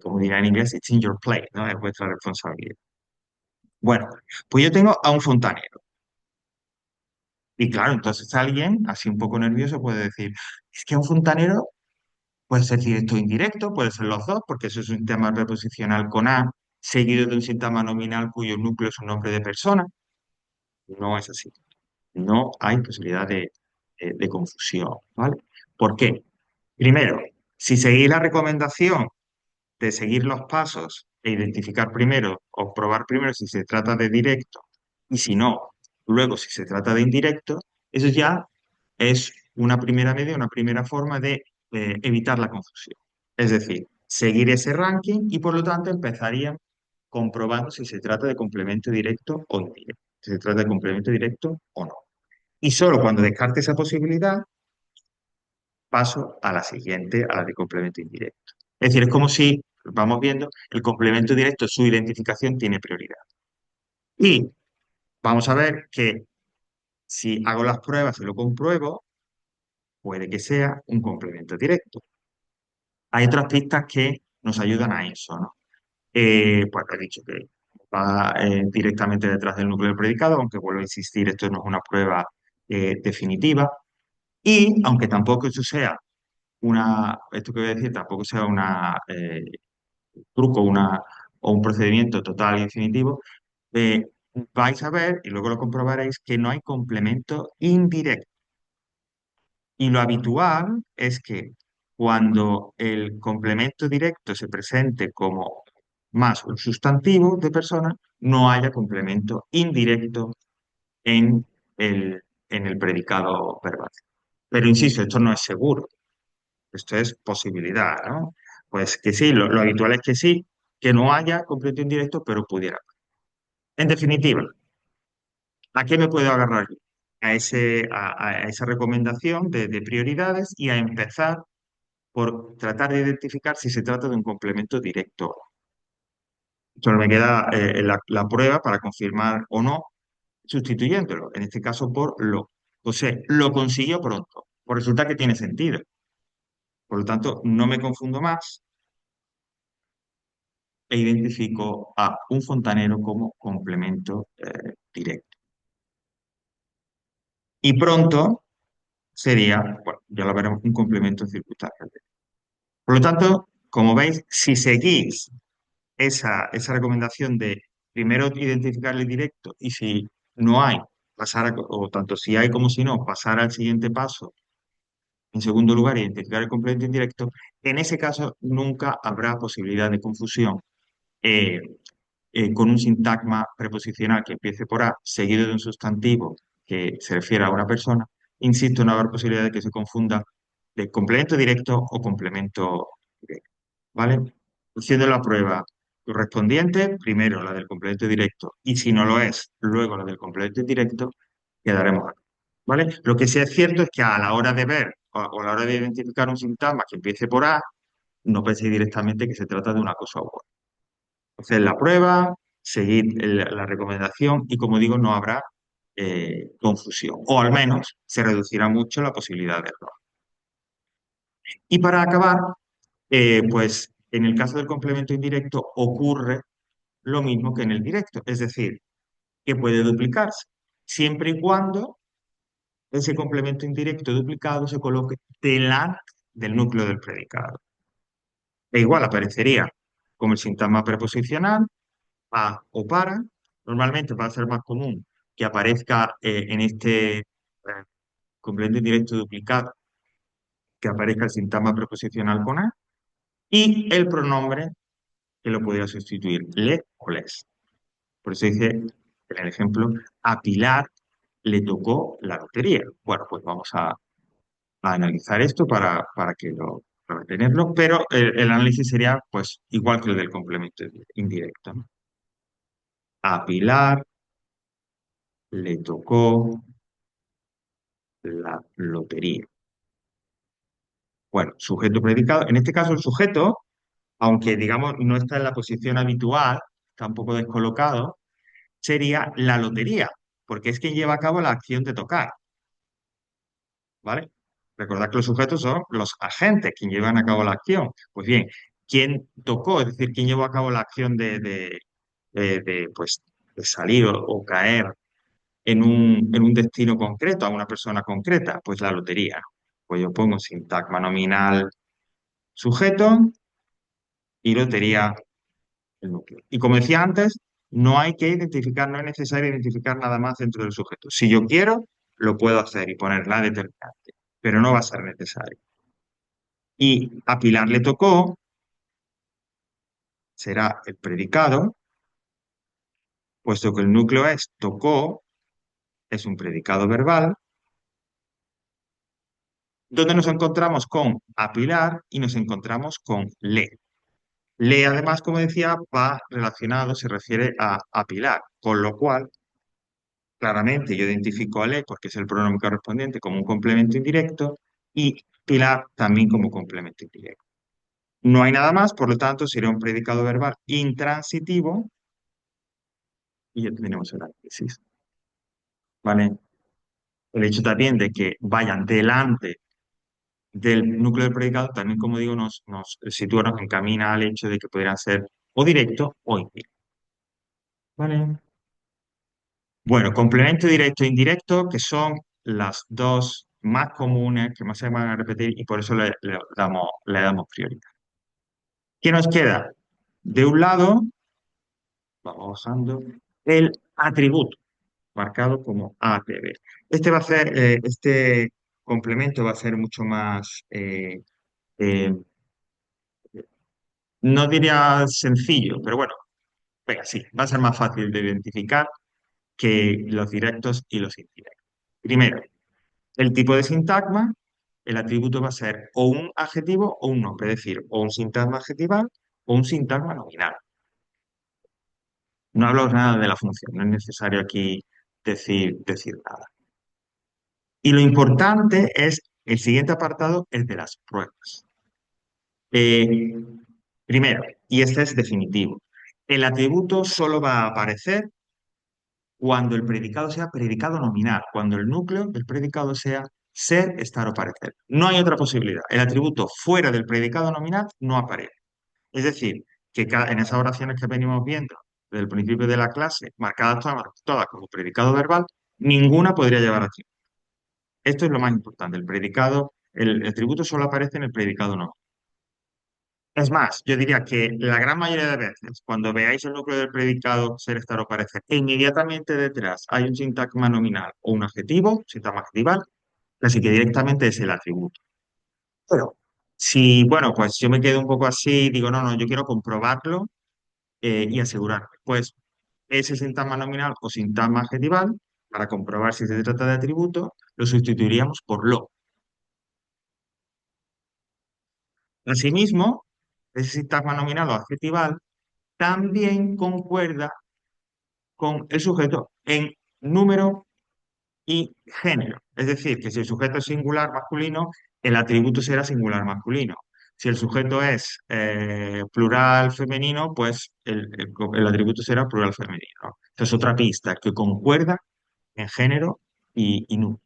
como dirá en inglés, it's in your plate, ¿no? Es vuestra responsabilidad. Bueno, pues yo tengo a un fontanero. Y claro, entonces alguien, así un poco nervioso, puede decir, es que a un fontanero puede ser directo o indirecto, puede ser los dos, porque eso es un tema preposicional con A, seguido de un síntoma nominal cuyo núcleo es un nombre de persona. No es así. No hay posibilidad de confusión, ¿vale? ¿Por qué? Primero, si seguís la recomendación de seguir los pasos e identificar primero o probar primero si se trata de directo y si no, luego si se trata de indirecto, eso ya es una primera medida, una primera forma de evitar la confusión. Es decir, seguir ese ranking y por lo tanto empezarían comprobando si se trata de complemento directo o indirecto, si se trata de complemento directo o no. Y solo cuando descarte esa posibilidad, paso a la siguiente, a la de complemento indirecto. Es decir, es como si, vamos viendo, el complemento directo, su identificación tiene prioridad. Y vamos a ver que si hago las pruebas y lo compruebo, puede que sea un complemento directo. Hay otras pistas que nos ayudan a eso, ¿no? Pues he dicho que va directamente detrás del núcleo del predicado, aunque vuelvo a insistir, esto no es una prueba definitiva. Y aunque tampoco esto que voy a decir, tampoco sea truco o un procedimiento total y definitivo, eh, vais a ver, y luego lo comprobaréis, que no hay complemento indirecto. Y lo habitual es que cuando el complemento directo se presente como más un sustantivo de persona, no haya complemento indirecto en el predicado verbal. Pero insisto, esto no es seguro, esto es posibilidad, ¿no? Pues que sí, lo habitual es que sí, que no haya complemento indirecto, pero pudiera. En definitiva, ¿a qué me puedo agarrar yo? A esa recomendación de prioridades y a empezar por tratar de identificar si se trata de un complemento directo. Solo me queda la prueba para confirmar o no, sustituyéndolo, en este caso por lo. O sea, lo consiguió pronto. Pues resulta que tiene sentido. Por lo tanto, no me confundo más e identifico a un fontanero como complemento directo. Y pronto sería, bueno, ya lo veremos, un complemento circunstancial. Por lo tanto, como veis, si seguís esa recomendación de primero identificar el directo y si no hay, o tanto si hay como si no, pasar al siguiente paso. En segundo lugar, identificar el complemento indirecto. En ese caso, nunca habrá posibilidad de confusión eh, con un sintagma preposicional que empiece por A, seguido de un sustantivo que se refiere a una persona. Insisto, no habrá posibilidad de que se confunda de complemento directo o complemento directo. ¿Vale? Haciendo la prueba correspondiente, primero la del complemento directo, y si no lo es, luego la del complemento indirecto, quedaremos aquí. ¿Vale? Lo que sí es cierto es que a la hora de ver o a la hora de identificar un sintagma que empiece por A, no penséis directamente que se trata de una cosa u otra. Hacer la prueba, seguir la recomendación y, como digo, no habrá confusión, o al menos se reducirá mucho la posibilidad de error. Y para acabar, pues en el caso del complemento indirecto ocurre lo mismo que en el directo, es decir, que puede duplicarse, siempre y cuando ese complemento indirecto duplicado se coloque delante del núcleo del predicado. E igual aparecería como el sintagma preposicional, a o para. Normalmente va a ser más común que aparezca en este complemento indirecto duplicado, que aparezca el sintagma preposicional con a, y el pronombre que lo podría sustituir, le o les. Por eso dice en el ejemplo, a Pilar le tocó la lotería. Bueno, pues vamos a analizar esto para que para tenerlo, pero el análisis sería pues igual que el del complemento indirecto, ¿no? A Pilar le tocó la lotería. Bueno, sujeto predicado. En este caso, el sujeto, aunque digamos no está en la posición habitual, está un poco descolocado, sería la lotería, porque es quien lleva a cabo la acción de tocar, ¿vale? Recordad que los sujetos son los agentes quien llevan a cabo la acción. Pues bien, ¿quién tocó? Es decir, ¿quién llevó a cabo la acción pues, de salir o caer en un destino concreto, a una persona concreta? Pues la lotería. Pues yo pongo sintagma nominal sujeto y lotería el núcleo. Y como decía antes, no hay que identificar, no es necesario identificar nada más dentro del sujeto. Si yo quiero, lo puedo hacer y poner la determinante, pero no va a ser necesario. Y a Pilar le tocó, será el predicado, puesto que el núcleo es tocó, es un predicado verbal, donde nos encontramos con a Pilar y nos encontramos con le. Le, además, como decía, va relacionado, se refiere a Pilar, con lo cual claramente yo identifico a le porque es el pronombre correspondiente como un complemento indirecto y Pilar también como complemento indirecto. No hay nada más, por lo tanto, sería un predicado verbal intransitivo y ya tenemos el análisis. ¿Vale? El hecho también de que vayan delante del núcleo del predicado, también, como digo, nos sitúa, nos encamina al hecho de que podrían ser o directo o indirecto. ¿Vale? Bueno, complemento directo e indirecto, que son las dos más comunes, que más se van a repetir y por eso le damos prioridad. ¿Qué nos queda? De un lado, vamos bajando, el atributo, marcado como ATB. Este complemento va a ser mucho más, eh, no diría sencillo, pero bueno, venga, sí, va a ser más fácil de identificar que los directos y los indirectos. Primero, el tipo de sintagma, el atributo va a ser o un adjetivo o un nombre, es decir, o un sintagma adjetival o un sintagma nominal. No hablo nada de la función, no es necesario aquí decir nada. Y lo importante es, el siguiente apartado es de las pruebas. Eh, Primero, y este es definitivo, el atributo solo va a aparecer cuando el predicado sea predicado nominal, cuando el núcleo del predicado sea ser, estar o parecer. No hay otra posibilidad. El atributo fuera del predicado nominal no aparece. Es decir, que en esas oraciones que venimos viendo desde el principio de la clase, marcadas todas como predicado verbal, ninguna podría llevar a atributo. Esto es lo más importante. El predicado, el atributo solo aparece en el predicado no. Es más, yo diría que la gran mayoría de veces, cuando veáis el núcleo del predicado ser, estar o parecer, e inmediatamente detrás hay un sintagma nominal o un adjetivo, sintagma adjetival, así que directamente es el atributo. Pero si, bueno, pues yo me quedo un poco así, digo, no, no, yo quiero comprobarlo y asegurarme. Pues ese sintagma nominal o sintagma adjetival, para comprobar si se trata de atributo, lo sustituiríamos por lo. Asimismo, ese sintagma nominal o adjetival también concuerda con el sujeto en número y género. Es decir, que si el sujeto es singular masculino, el atributo será singular masculino. Si el sujeto es plural femenino, pues el atributo será plural femenino. Esta es otra pista que concuerda en género y número.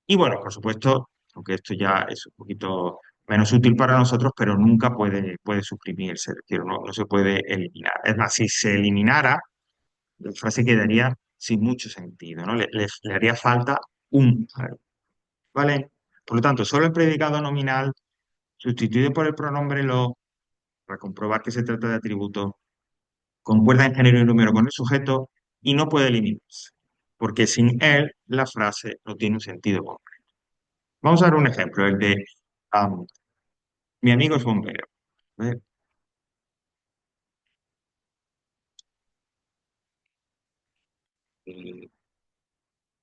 Y bueno, por supuesto, aunque esto ya es un poquito menos útil para nosotros, pero nunca puede suprimirse, es decir, no se puede eliminar. Es más, si se eliminara, la frase quedaría sin mucho sentido, ¿no? Le haría falta un algo, ¿vale? Por lo tanto, solo el predicado nominal sustituido por el pronombre lo, para comprobar que se trata de atributo, concuerda en género y número con el sujeto y no puede eliminarse, porque sin él la frase no tiene un sentido concreto. Vamos a ver un ejemplo, el de am, mi amigo es bombero. ¿Vale? Mi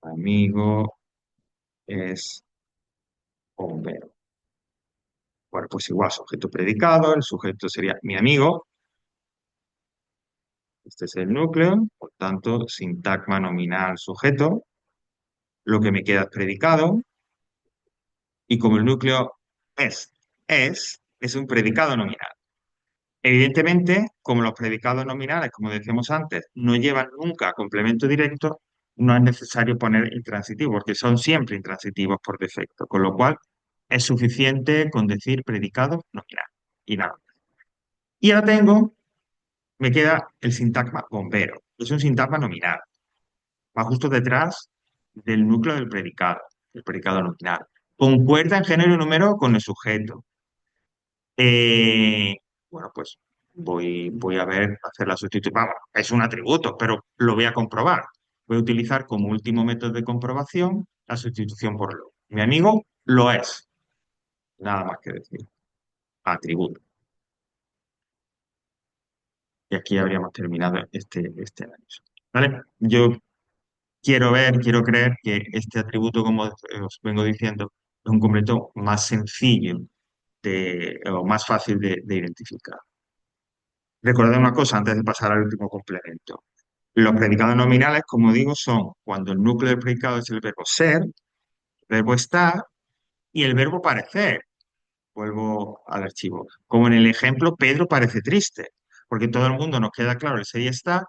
amigo es bombero. Bueno, pues igual, sujeto predicado, el sujeto sería mi amigo. Este es el núcleo, por tanto, sintagma nominal sujeto, lo que me queda es predicado, y como el núcleo es un predicado nominal. Evidentemente, como los predicados nominales, como decíamos antes, no llevan nunca complemento directo, no es necesario poner intransitivo, porque son siempre intransitivos por defecto, con lo cual es suficiente con decir predicado nominal y nada. Y ahora me queda el sintagma bombero, es un sintagma nominal. Va justo detrás del núcleo del predicado, el predicado nominal. Concuerda en género y número con el sujeto. Eh, bueno, pues voy a ver, hacer la sustitución. Vamos, es un atributo, pero lo voy a comprobar. Voy a utilizar como último método de comprobación la sustitución por lo. Mi amigo lo es. Nada más que decir. Atributo. Y aquí habríamos terminado este análisis. ¿Vale? Yo quiero creer que este atributo, como os vengo diciendo, es un complemento más sencillo o más fácil de identificar. Recordad una cosa antes de pasar al último complemento. Los predicados nominales, como digo, son cuando el núcleo del predicado es el verbo ser, el verbo estar y el verbo parecer. Vuelvo al archivo. Como en el ejemplo, Pedro parece triste, porque todo el mundo nos queda claro el ser y estar,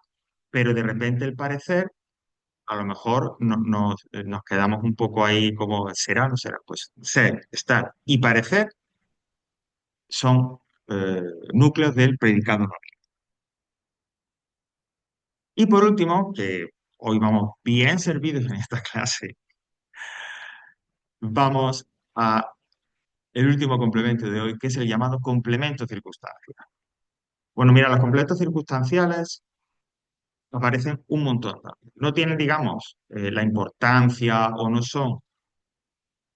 pero de repente el parecer a lo mejor nos quedamos un poco ahí como, ¿será o no será? Pues ser, estar y parecer son núcleos del predicado nominal. Y por último, que hoy vamos bien servidos en esta clase, vamos a el último complemento de hoy, que es el llamado complemento circunstancial. Bueno, mira, los complementos circunstanciales aparecen un montón. No tienen, digamos, la importancia o no son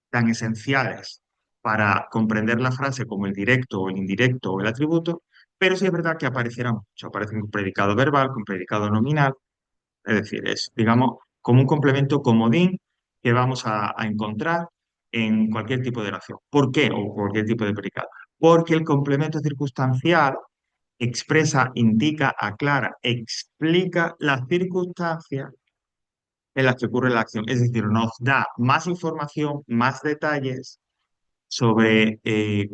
tan esenciales para comprender la frase como el directo o el indirecto o el atributo, pero sí es verdad que aparecerán mucho. Aparecen con predicado verbal, con predicado nominal, es decir, es, digamos, como un complemento comodín que vamos a encontrar en cualquier tipo de oración. ¿Por qué? O cualquier tipo de predicado. Porque el complemento circunstancial expresa, indica, aclara, explica las circunstancias en las que ocurre la acción. Es decir, nos da más información, más detalles sobre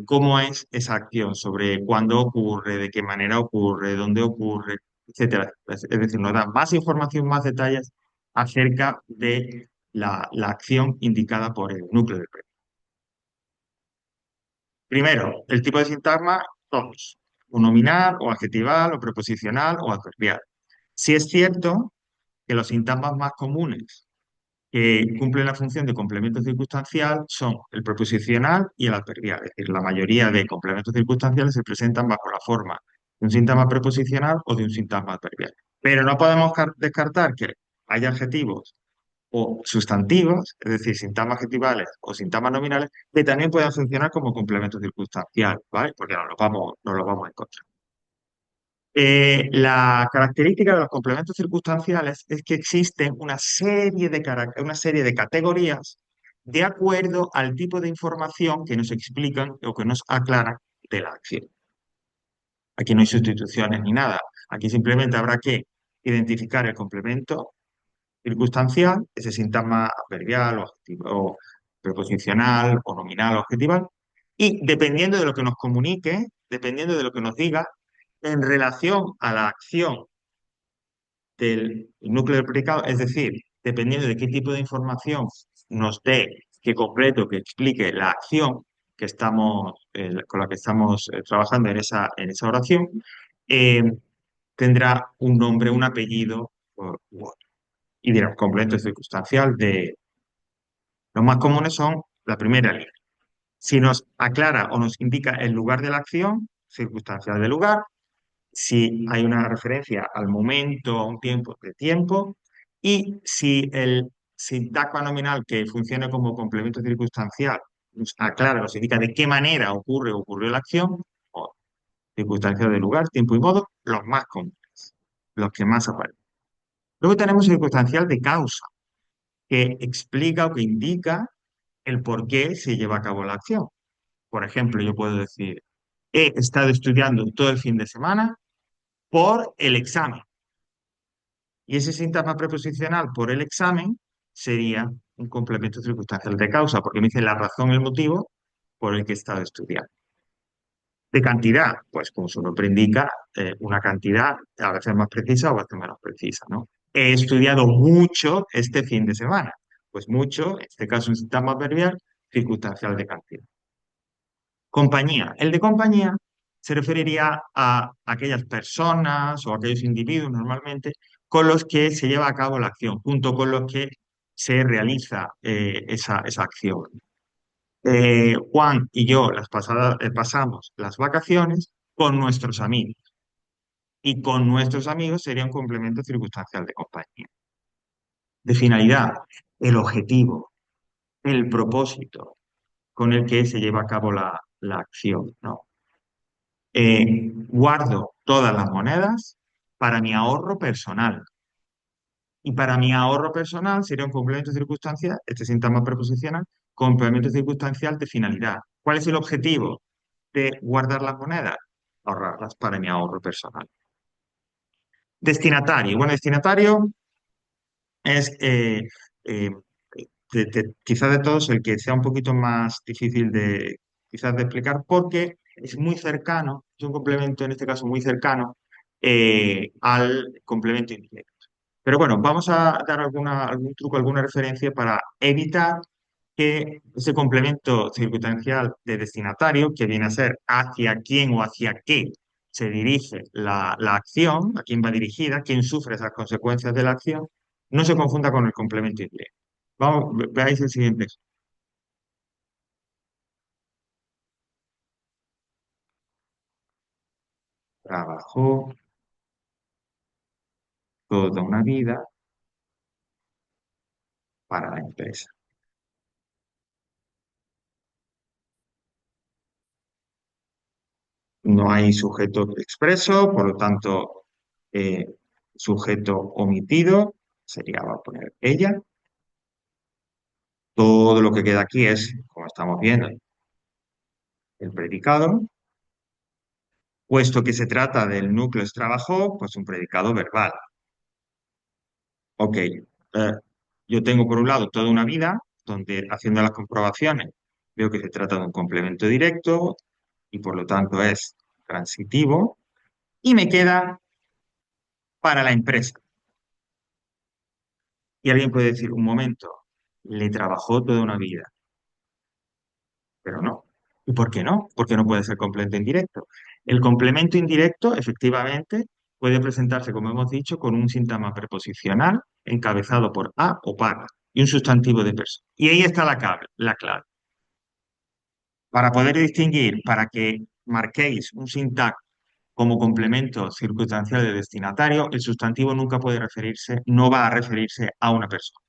cómo es esa acción, sobre cuándo ocurre, de qué manera ocurre, dónde ocurre, etcétera. Es decir, nos da más información, más detalles acerca de la acción indicada por el núcleo del proyecto. Primero, el tipo de sintagma, todos. O nominal, o adjetival, o preposicional, o adverbial. Si es cierto que los sintagmas más comunes que cumplen la función de complemento circunstancial son el preposicional y el adverbial. Es decir, la mayoría de complementos circunstanciales se presentan bajo la forma de un sintagma preposicional o de un sintagma adverbial. Pero no podemos descartar que haya adjetivos o sustantivos, es decir, sintagmas adjetivales o sintagmas nominales, que también puedan funcionar como complemento circunstancial, ¿vale? Porque no lo vamos a encontrar. La característica de los complementos circunstanciales es que existen una serie de categorías de acuerdo al tipo de información que nos explican o que nos aclaran de la acción. Aquí no hay sustituciones ni nada. Aquí simplemente habrá que identificar el complemento circunstancial, ese sintagma adverbial o preposicional o nominal o adjetival, y dependiendo de lo que nos comunique, dependiendo de lo que nos diga, en relación a la acción del núcleo del predicado, es decir, dependiendo de qué tipo de información nos dé, que completo, que explique la acción con la que estamos trabajando en esa oración, eh, tendrá un nombre, un apellido u otro. Y dirá, complemento circunstancial de... Los más comunes son la primera línea. Si nos aclara o nos indica el lugar de la acción, circunstancial de lugar, si hay una referencia al momento, a un tiempo de tiempo, y si el sintagma nominal que funciona como complemento circunstancial nos aclara, nos indica de qué manera ocurre o ocurrió la acción, o circunstancias de lugar, tiempo y modo, los más comunes, los que más aparecen. Luego tenemos circunstancial de causa, que explica o que indica el por qué se lleva a cabo la acción. Por ejemplo, yo puedo decir, he estado estudiando todo el fin de semana por el examen. Y ese síntoma preposicional por el examen sería un complemento circunstancial de causa, porque me dice la razón, el motivo por el que he estado estudiando. De cantidad, pues como su nombre indica, una cantidad a veces más precisa o a veces menos precisa, ¿no? He estudiado mucho este fin de semana. Pues mucho, en este caso un síntoma adverbial, circunstancial de cantidad. Compañía. El de compañía se referiría a aquellas personas o aquellos individuos normalmente con los que se lleva a cabo la acción, junto con los que se realiza esa acción. Juan y yo pasamos las vacaciones con nuestros amigos y con nuestros amigos sería un complemento circunstancial de compañía. De finalidad, el objetivo, el propósito con el que se lleva a cabo la acción, ¿no? Guardo todas las monedas para mi ahorro personal. Y para mi ahorro personal sería un complemento circunstancial, este síntoma preposicional, complemento circunstancial de finalidad. ¿Cuál es el objetivo de guardar las monedas? Ahorrarlas para mi ahorro personal. Destinatario. Bueno, destinatario es eh, quizás de todos el que sea un poquito más difícil quizás de explicar porque es muy cercano, es un complemento en este caso muy cercano al complemento indirecto. Pero bueno, vamos a dar algún truco, alguna referencia para evitar que ese complemento circunstancial de destinatario, que viene a ser hacia quién o hacia qué se dirige la acción, a quién va dirigida, quién sufre esas consecuencias de la acción, no se confunda con el complemento indirecto. Vamos, veáis el siguiente. Trabajó toda una vida para la empresa. No hay sujeto expreso, por lo tanto, eh, sujeto omitido sería, va a poner ella. Todo lo que queda aquí es, como estamos viendo, el predicado. Puesto que se trata del núcleo es trabajó, pues un predicado verbal. Ok, yo tengo por un lado toda una vida donde haciendo las comprobaciones veo que se trata de un complemento directo y por lo tanto es transitivo y me queda para la empresa. Y alguien puede decir, un momento, le trabajó toda una vida, pero no. ¿Y por qué no? Porque no puede ser complemento indirecto. El complemento indirecto, efectivamente, puede presentarse, como hemos dicho, con un síntoma preposicional encabezado por a o para y un sustantivo de persona. Y ahí está la clave. Para poder distinguir, para que marquéis un sintagma como complemento circunstancial de destinatario, el sustantivo nunca puede referirse, no va a referirse a una persona.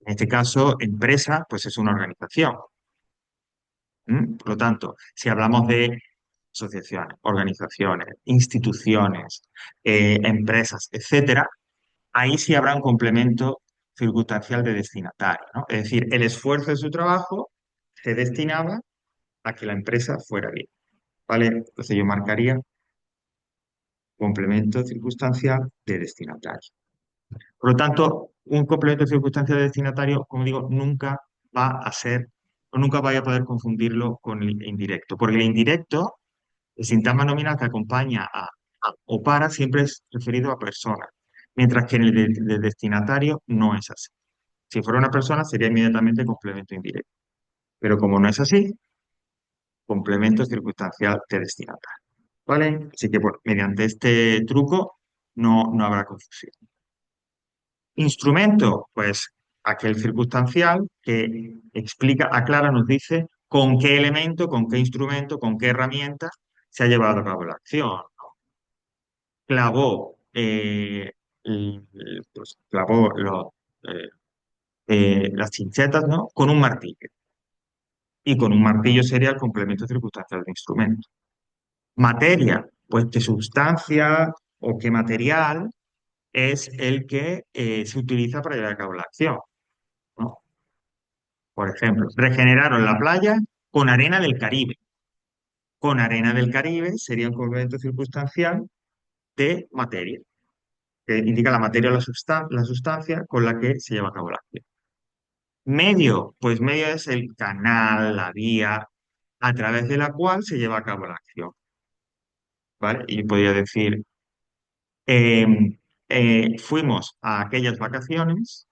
En este caso, empresa, pues es una organización. Por lo tanto, si hablamos de asociaciones, organizaciones, instituciones, empresas, etcétera, ahí sí habrá un complemento circunstancial de destinatario, ¿no? Es decir, el esfuerzo de su trabajo se destinaba a que la empresa fuera bien, ¿vale? Entonces yo marcaría complemento circunstancial de destinatario. Por lo tanto, un complemento circunstancial de destinatario, como digo, nunca va a ser, o nunca vaya a poder confundirlo con el indirecto, porque el indirecto, el sintagma nominal que acompaña a o para, siempre es referido a persona, mientras que en el de destinatario no es así. Si fuera una persona, sería inmediatamente complemento indirecto. Pero como no es así, complemento circunstancial de destinatario. ¿Vale? Así que bueno, mediante este truco no habrá confusión. Instrumento, pues aquel circunstancial que explica, aclara, nos dice con qué elemento, con qué instrumento, con qué herramienta se ha llevado a cabo la acción. Clavó, pues, clavó eh, las chinchetas, ¿no? Con un martillo. Y con un martillo sería el complemento circunstancial de instrumento. Materia, pues qué sustancia o qué material es el que se utiliza para llevar a cabo la acción, ¿no? Por ejemplo, regeneraron la playa con arena del Caribe. Con arena del Caribe sería un complemento circunstancial de materia, que indica la materia o la sustancia con la que se lleva a cabo la acción. Medio, pues medio es el canal, la vía a través de la cual se lleva a cabo la acción, ¿vale? Y podría decir, em, fuimos a aquellas vacaciones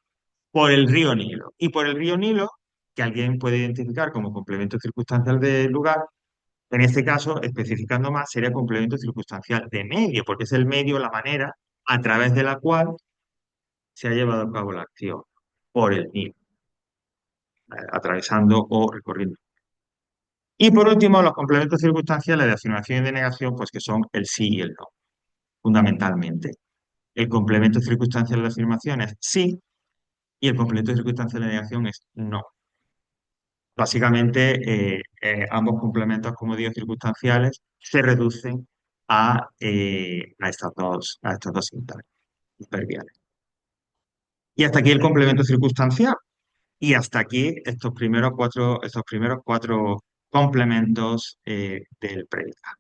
por el río Nilo. Y por el río Nilo, que alguien puede identificar como complemento circunstancial del lugar, en este caso, especificando más, sería complemento circunstancial de medio, porque es el medio, la manera a través de la cual se ha llevado a cabo la acción por el Nilo, atravesando o recorriendo. Y por último, los complementos circunstanciales de afirmación y de negación, pues que son el sí y el no, fundamentalmente. El complemento circunstancial de afirmación es sí y el complemento circunstancial de negación es no. Básicamente, ambos complementos, como digo, circunstanciales, se reducen a estas dos síntomas adverbiales. Y hasta aquí el complemento circunstancial. Y hasta aquí estos primeros cuatro complementos del predicado.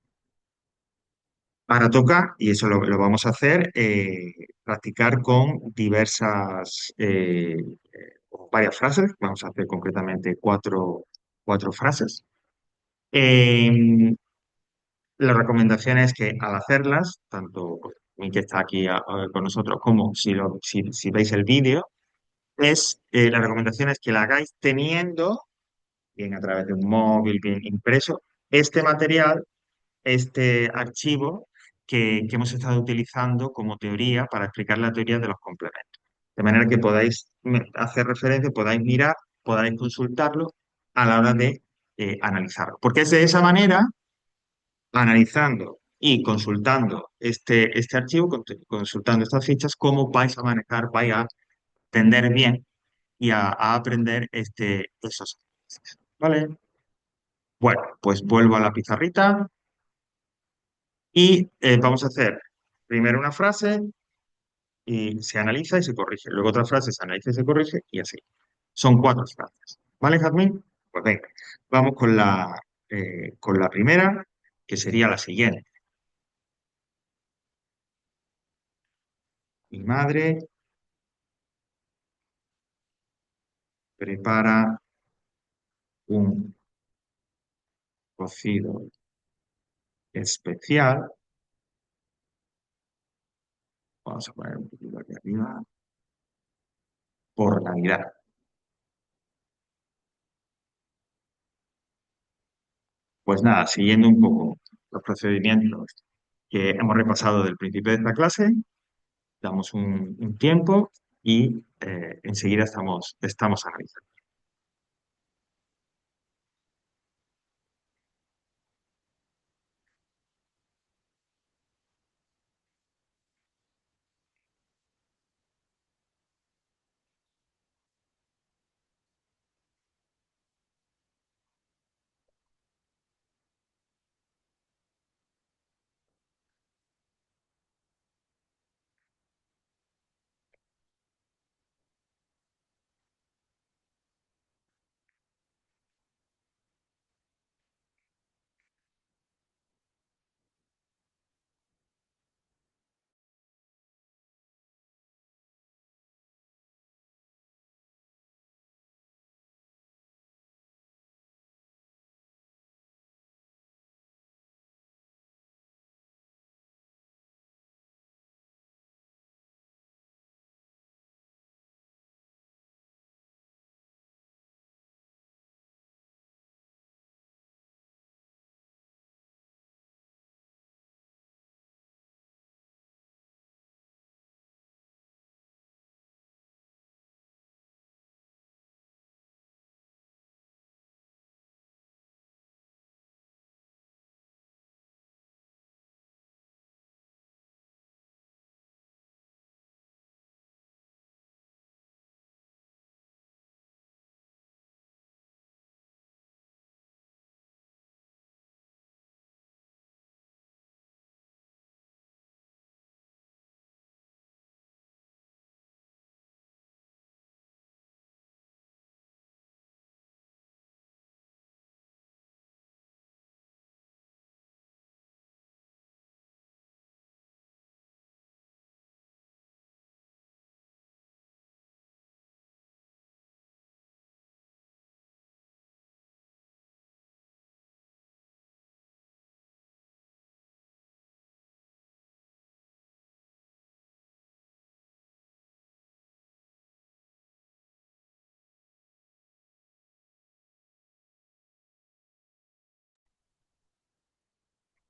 Ahora toca, y eso lo vamos a hacer, practicar con diversas, o varias frases. Vamos a hacer concretamente cuatro frases. Eh, la recomendación es que al hacerlas, tanto pues, mí que está aquí con nosotros como si veis el vídeo, la recomendación es que la hagáis teniendo, bien a través de un móvil, bien impreso, este material, este archivo que hemos estado utilizando como teoría para explicar la teoría de los complementos. De manera que podáis hacer referencia, podáis mirar, podáis consultarlo a la hora de analizarlo. Porque es de esa manera, analizando y consultando este archivo, consultando estas fichas, cómo vais a manejar, vais a entender bien y a aprender esos ejercicios. ¿Vale? Bueno, pues vuelvo a la pizarrita y vamos a hacer primero una frase y se analiza y se corrige. Luego otra frase se analiza y se corrige y así. Son cuatro frases. ¿Vale, Jazmín? Pues venga, vamos con la primera, que sería la siguiente. Mi madre prepara un cocido especial. Vamos a poner un poquito aquí arriba. Por Navidad. Pues nada, siguiendo un poco los procedimientos que hemos repasado del principio de esta clase, damos un tiempo y enseguida estamos analizando.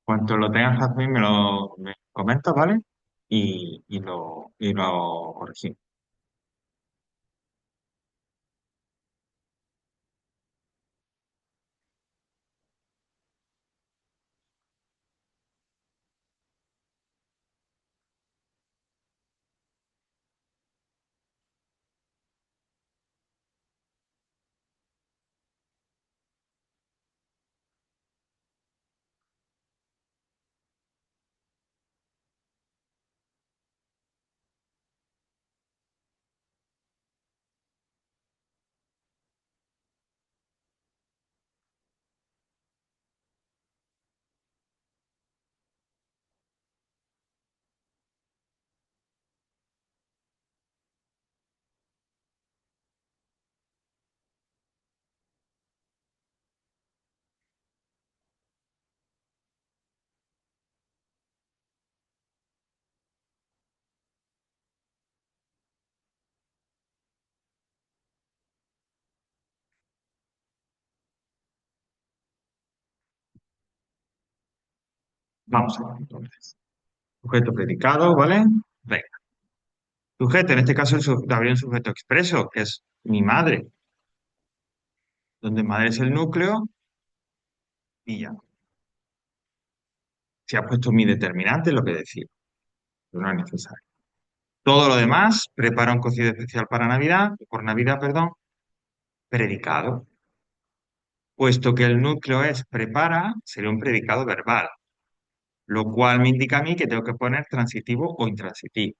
Cuanto lo tengas, Jazmín, me comentas, ¿vale? Y lo corregimos. Vamos a ver, entonces. Sujeto predicado, ¿vale? Venga. Sujeto, en este caso habría un sujeto expreso, que es mi madre, donde madre es el núcleo y ya. Se ha puesto mi determinante, lo que decía, pero no es necesario. Todo lo demás, prepara un cocido especial para Navidad, por Navidad, perdón, predicado. Puesto que el núcleo es prepara, sería un predicado verbal, lo cual me indica a mí que tengo que poner transitivo o intransitivo.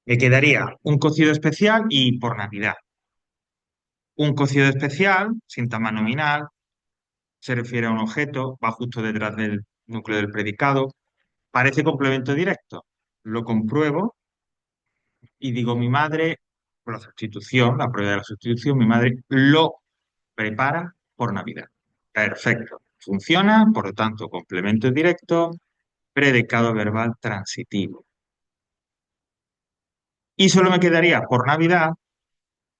Me quedaría un cocido especial y por Navidad. Un cocido especial, síntoma nominal, se refiere a un objeto, va justo detrás del núcleo del predicado, parece complemento directo. Lo compruebo y digo mi madre, por la sustitución, la prueba de la sustitución, mi madre lo prepara por Navidad. Perfecto. Funciona, por lo tanto, complemento directo, predicado verbal transitivo. Y solo me quedaría por Navidad,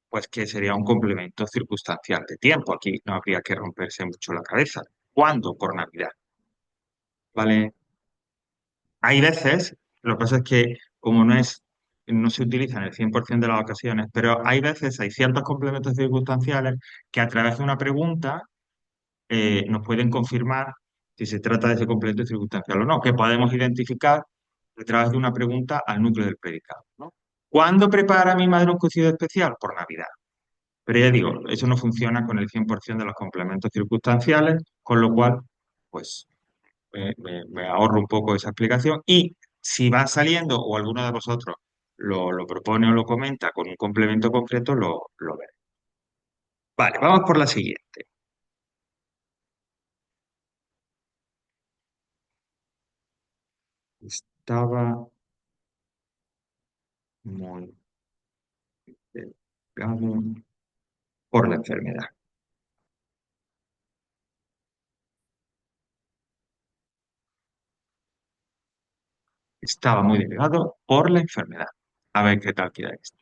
pues que sería un complemento circunstancial de tiempo. Aquí no habría que romperse mucho la cabeza. ¿Cuándo? Por Navidad, ¿vale? Hay veces, lo que pasa es que como no se utiliza en el 100% de las ocasiones, pero hay veces, hay ciertos complementos circunstanciales que a través de una pregunta nos pueden confirmar si se trata de ese complemento circunstancial o no, que podemos identificar a través de una pregunta al núcleo del predicado, ¿no? ¿Cuándo prepara mi madre un cocido especial? Por Navidad. Pero ya digo, eso no funciona con el 100% de los complementos circunstanciales, con lo cual, pues me ahorro un poco esa explicación. Y si va saliendo o alguno de vosotros lo propone o lo comenta con un complemento concreto, lo veré. Vale, vamos por la siguiente. Estaba muy delgado por la enfermedad. Estaba muy delgado por la enfermedad. A ver qué tal queda esto.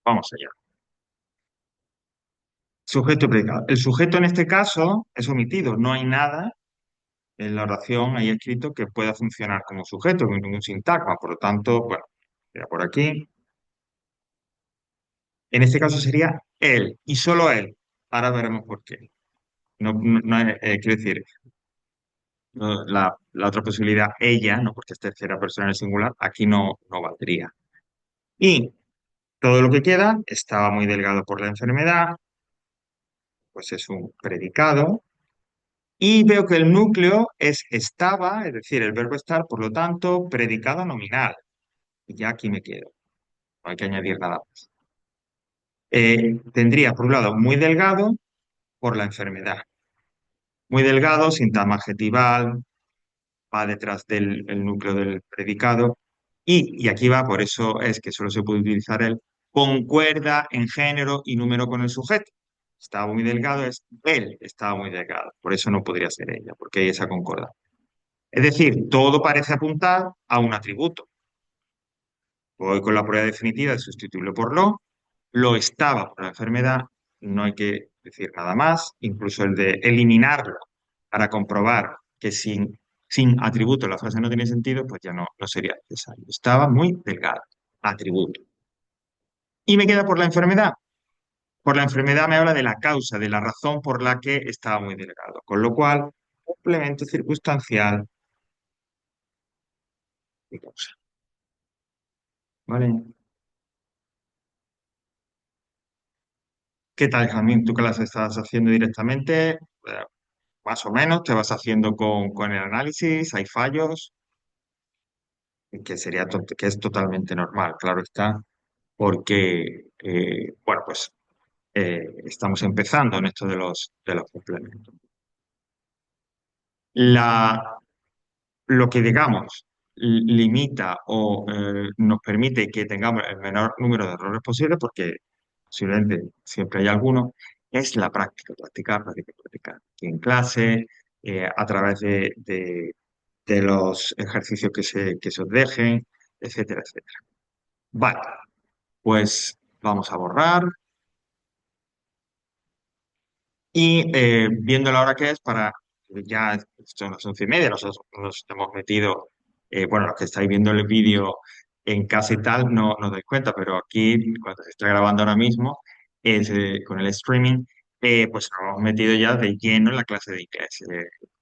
Vamos allá. Sujeto y predicado. El sujeto en este caso es omitido. No hay nada en la oración ahí escrito que pueda funcionar como sujeto, con ningún sintagma. Por lo tanto, bueno, queda por aquí. En este caso sería él y solo él. Ahora veremos por qué. Quiero decir, la otra posibilidad, ella, no porque es tercera persona en el singular, aquí no valdría. Y todo lo que queda estaba muy delgado por la enfermedad, pues es un predicado. Y veo que el núcleo es estaba, es decir, el verbo estar, por lo tanto, predicado nominal. Y ya aquí me quedo, no hay que añadir nada más. Tendría, por un lado, muy delgado por la enfermedad. Muy delgado, sintagma adjetival, va detrás del el núcleo del predicado. Y aquí va, por eso es que solo se puede utilizar el concuerda en género y número con el sujeto. Estaba muy delgado, es él estaba muy delgado. Por eso no podría ser ella, porque hay esa concordancia. Es decir, todo parece apuntar a un atributo. Voy con la prueba definitiva de sustituirlo por lo estaba por la enfermedad, no hay que decir nada más, incluso el de eliminarlo para comprobar que sin sin atributo la frase no tiene sentido, pues ya no sería necesario. Estaba muy delgada. Atributo. Y me queda por la enfermedad. Por la enfermedad me habla de la causa, de la razón por la que estaba muy delgado. Con lo cual, complemento circunstancial y causa. ¿Vale? ¿Qué tal, Jamín? ¿Tú qué las estás haciendo directamente? Más o menos, te vas haciendo con el análisis, hay fallos, que que es totalmente normal, claro está, porque, bueno, pues estamos empezando en esto de los complementos. La, lo que digamos limita o nos permite que tengamos el menor número de errores posible, porque posiblemente siempre hay alguno, es la práctica, practicar, practicar, practicar. Aquí en clase, a través de los ejercicios que se os dejen, etcétera, etcétera. Vale, pues vamos a borrar y viendo la hora que es para, ya son las 11:30, nosotros nos hemos metido, bueno, los que estáis viendo el vídeo en casa y tal, no os dais cuenta, pero aquí, cuando se está grabando ahora mismo, es, con el streaming, pues nos hemos metido ya de lleno en la clase de inglés,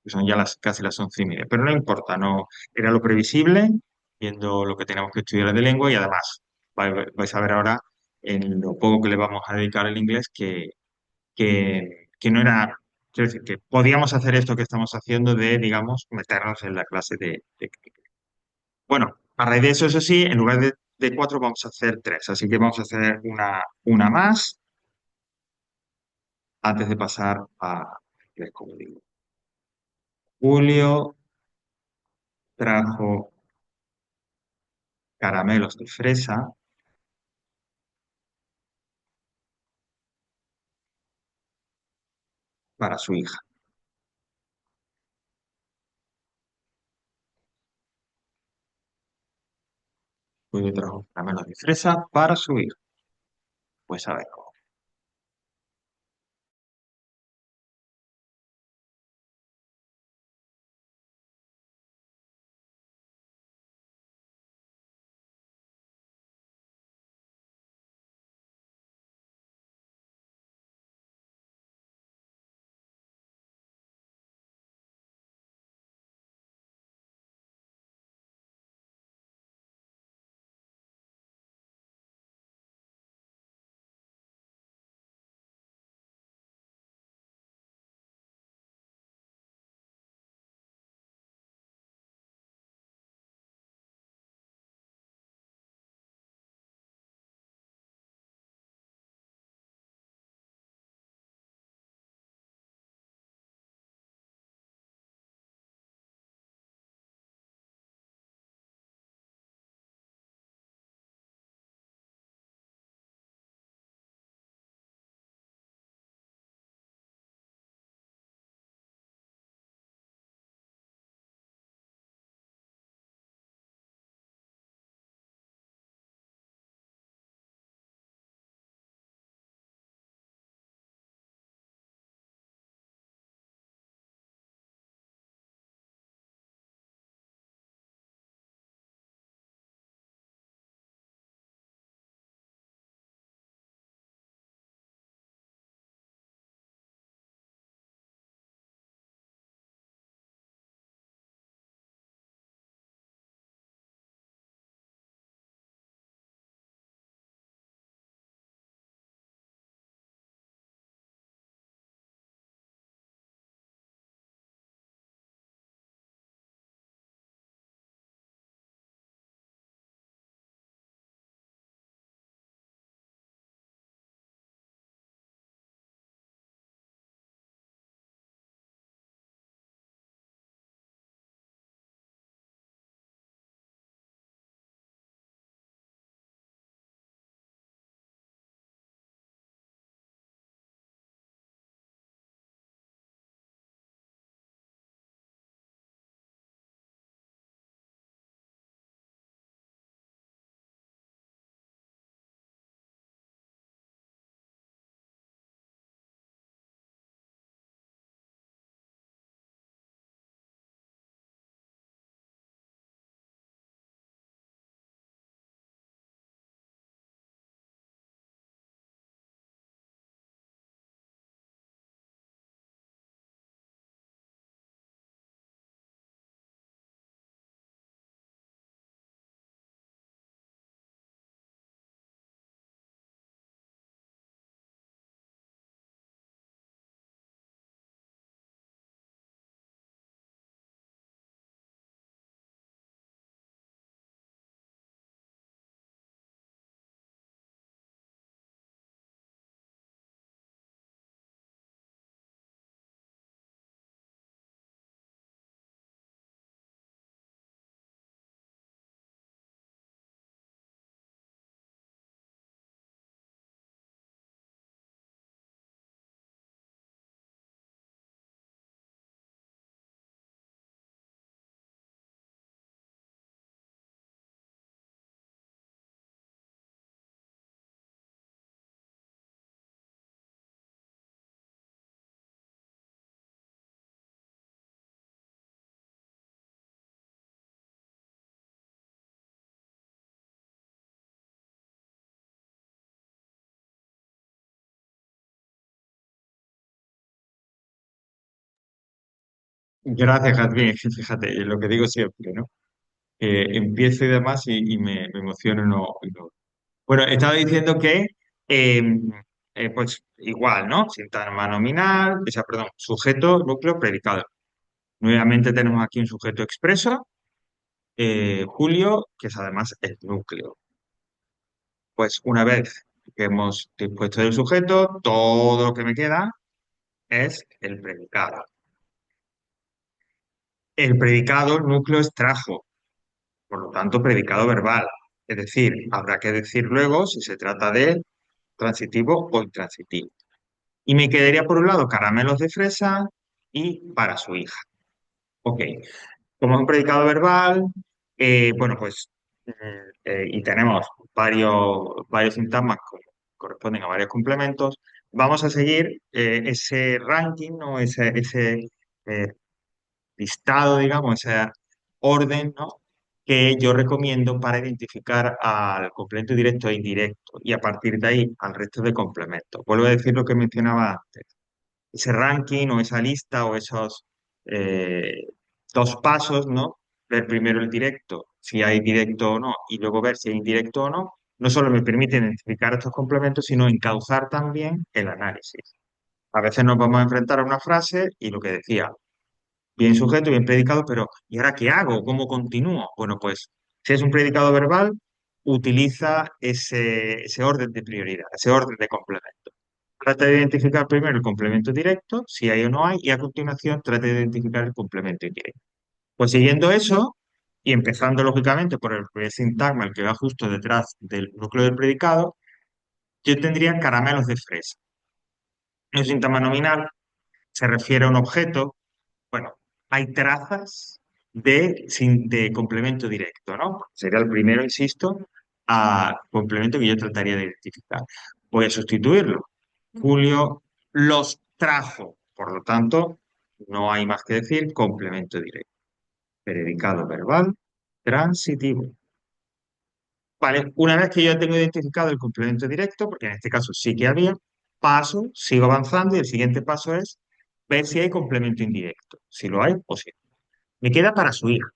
que son ya casi las 11:30, pero no importa, no era lo previsible, viendo lo que tenemos que estudiar de lengua y además vais a ver ahora en lo poco que le vamos a dedicar al inglés que no era, quiero decir, que podíamos hacer esto que estamos haciendo de, digamos, meternos en la clase de crítica. Bueno, a raíz de eso, eso sí, en lugar de cuatro vamos a hacer tres, así que vamos a hacer una más antes de pasar a inglés, como digo. Julio trajo caramelos de fresa para su hija. Julio trajo caramelos de fresa para su hija. Pues a ver. Gracias, Jazmín. Fíjate, lo que digo siempre, ¿no? Empiezo y demás y me emociono y no. Bueno, estaba diciendo que, eh, pues igual, ¿no? Sintagma nominal, o sea, perdón, sujeto, núcleo, predicado. Nuevamente tenemos aquí un sujeto expreso, Julio, que es además el núcleo. Pues una vez que hemos dispuesto el sujeto, todo lo que me queda es el predicado. El predicado, el núcleo es trajo, por lo tanto, predicado verbal. Es decir, habrá que decir luego si se trata de transitivo o intransitivo. Y me quedaría por un lado caramelos de fresa y para su hija. Ok, como es un predicado verbal, bueno, pues, y tenemos varios sintagmas que corresponden a varios complementos, vamos a seguir ese ranking o ese eh, listado, digamos, ese orden, ¿no? Que yo recomiendo para identificar al complemento directo e indirecto y a partir de ahí al resto de complementos. Vuelvo a decir lo que mencionaba antes. Ese ranking o esa lista o esos eh, dos pasos, ¿no? Ver primero el directo, si hay directo o no, y luego ver si hay indirecto o no, no solo me permite identificar estos complementos, sino encauzar también el análisis. A veces nos vamos a enfrentar a una frase y lo que decía, bien sujeto, bien predicado, pero ¿y ahora qué hago? ¿Cómo continúo? Bueno, pues si es un predicado verbal, utiliza ese orden de prioridad, ese orden de complemento. Trata de identificar primero el complemento directo, si hay o no hay, y a continuación trate de identificar el complemento indirecto. Pues siguiendo eso, y empezando lógicamente por el primer sintagma, el que va justo detrás del núcleo del predicado, yo tendría caramelos de fresa. Un sintagma nominal se refiere a un objeto. Bueno, hay trazas de complemento directo, ¿no? Sería el primero, insisto, a complemento que yo trataría de identificar. Voy a sustituirlo. Julio los trajo, por lo tanto, no hay más que decir complemento directo. Predicado verbal, transitivo. Vale, una vez que yo tengo identificado el complemento directo, porque en este caso sí que había, paso, sigo avanzando y el siguiente paso es ver si hay complemento indirecto, si lo hay o si no. Me queda para su hija.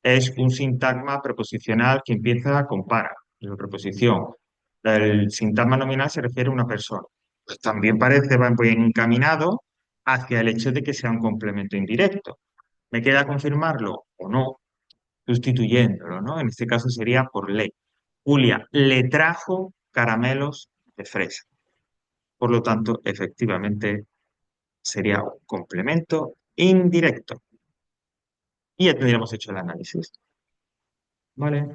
Es un sintagma preposicional que empieza con para, la preposición. El sintagma nominal se refiere a una persona. Pues también parece va bien encaminado hacia el hecho de que sea un complemento indirecto. Me queda confirmarlo o no, sustituyéndolo, ¿no? En este caso sería por ley. Julia le trajo caramelos de fresa. Por lo tanto, efectivamente, sería un complemento indirecto. Y ya tendríamos hecho el análisis. ¿Vale?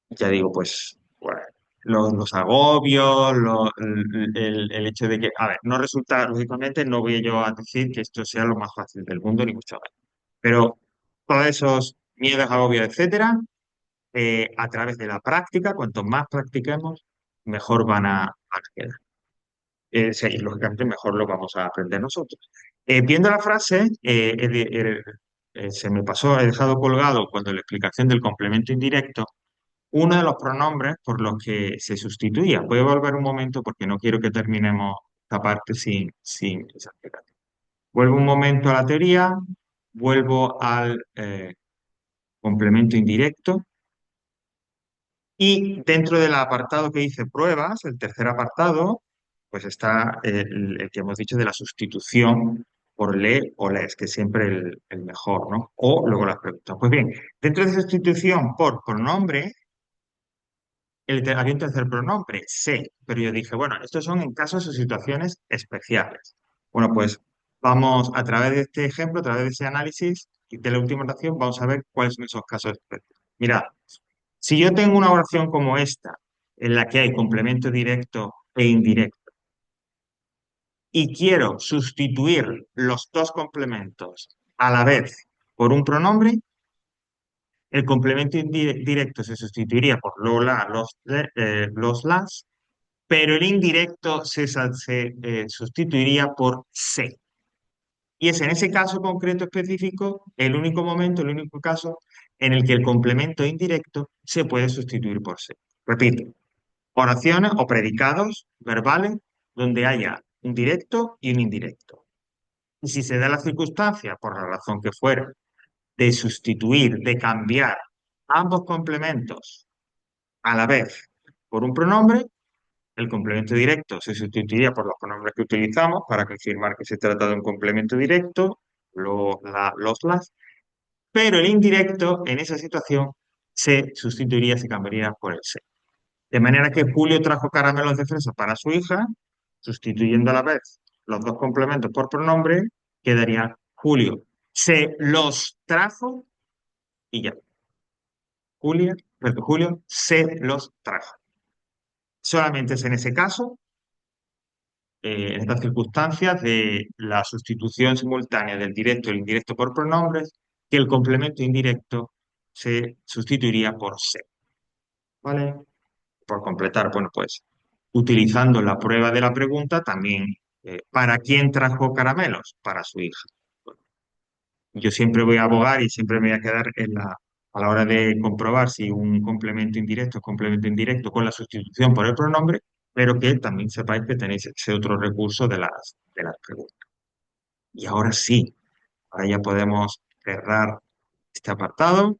Ya digo, pues, bueno, los agobios, el hecho de que, a ver, no resulta, lógicamente, no voy yo a decir que esto sea lo más fácil del mundo, ni mucho menos. Pero todos esos miedos, agobios, etcétera, a través de la práctica, cuanto más practiquemos, mejor van a quedar. Sí, y lógicamente mejor lo vamos a aprender nosotros. Viendo la frase, se me pasó, he dejado colgado cuando la explicación del complemento indirecto, uno de los pronombres por los que se sustituía. Voy a volver un momento porque no quiero que terminemos esta parte sin esa explicación. Vuelvo un momento a la teoría, vuelvo al complemento indirecto y dentro del apartado que dice pruebas, el tercer apartado, pues está el que hemos dicho de la sustitución por le o les, que es siempre el mejor, ¿no? O luego las preguntas. Pues bien, dentro de esa sustitución por pronombre, había un tercer pronombre, sé, pero yo dije, bueno, estos son en casos o situaciones especiales. Bueno, pues vamos a través de este ejemplo, a través de ese análisis y de la última oración, vamos a ver cuáles son esos casos especiales. Mirad, si yo tengo una oración como esta, en la que hay complemento directo e indirecto, y quiero sustituir los dos complementos a la vez por un pronombre, el complemento directo se sustituiría por lo, la, los, las, pero el indirecto se sustituiría por se. Y es en ese caso concreto específico el único momento, el único caso en el que el complemento indirecto se puede sustituir por se. Repito, oraciones o predicados verbales donde haya un directo y un indirecto. Y si se da la circunstancia, por la razón que fuera, de sustituir, de cambiar ambos complementos a la vez por un pronombre, el complemento directo se sustituiría por los pronombres que utilizamos para confirmar que se trata de un complemento directo, los, las, pero el indirecto en esa situación se sustituiría, se cambiaría por el se. De manera que Julio trajo caramelos de fresa para su hija, sustituyendo a la vez los dos complementos por pronombre, quedaría Julio se los trajo y ya. Julio se los trajo. Solamente es en ese caso, en estas circunstancias de la sustitución simultánea del directo y el indirecto por pronombres, que el complemento indirecto se sustituiría por se. ¿Vale? Por completar, bueno, pues utilizando la prueba de la pregunta también, ¿para quién trajo caramelos? Para su hija. Yo siempre voy a abogar y siempre me voy a quedar a la hora de comprobar si un complemento indirecto es complemento indirecto con la sustitución por el pronombre, pero que también sepáis que tenéis ese otro recurso de las preguntas. Y ahora sí, ahora ya podemos cerrar este apartado.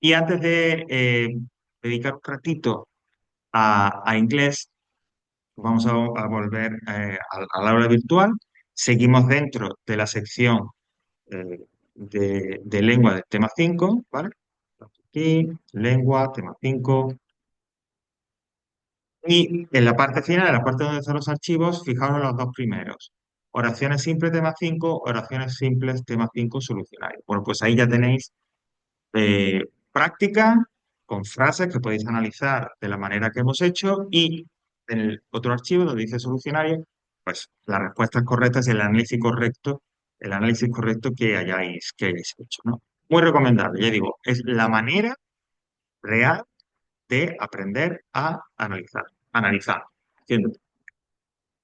Y antes de dedicar un ratito a inglés, vamos a volver al aula virtual. Seguimos dentro de la sección de lengua del tema 5, ¿vale? Aquí, lengua, tema 5. Y en la parte final, en la parte donde están los archivos, fijaros en los dos primeros. Oraciones simples, tema 5, oraciones simples, tema 5, solucionario. Bueno, pues ahí ya tenéis eh, práctica con frases que podéis analizar de la manera que hemos hecho y en el otro archivo donde dice solucionario, pues las respuestas correctas y el análisis correcto que hayáis hecho, ¿no? Muy recomendable, ya digo, es la manera real de aprender a analizar. Haciendo.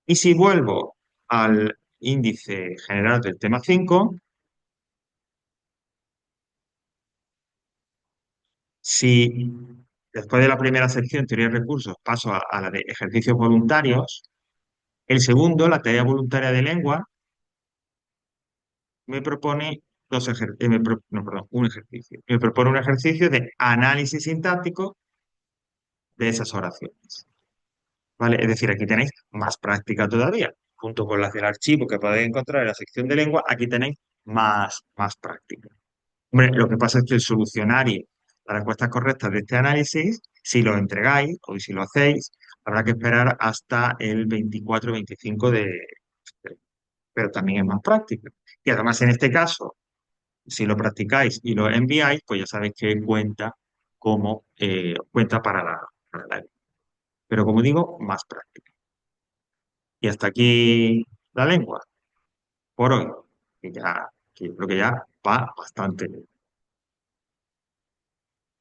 Y si vuelvo al índice general del tema 5, si después de la primera sección, teoría de recursos, paso a la de ejercicios voluntarios, el segundo, la tarea voluntaria de lengua, me propone no, perdón, un ejercicio. Me propone un ejercicio de análisis sintáctico de esas oraciones. ¿Vale? Es decir, aquí tenéis más práctica todavía. Junto con las del archivo que podéis encontrar en la sección de lengua, aquí tenéis más práctica. Hombre, lo que pasa es que el solucionario, las respuestas correctas de este análisis, si lo entregáis o si lo hacéis, habrá que esperar hasta el 24-25 pero también es más práctico. Y además, en este caso, si lo practicáis y lo enviáis, pues ya sabéis que cuenta para la. Pero como digo, más práctica. Y hasta aquí la lengua, por hoy, que yo creo que ya va bastante bien.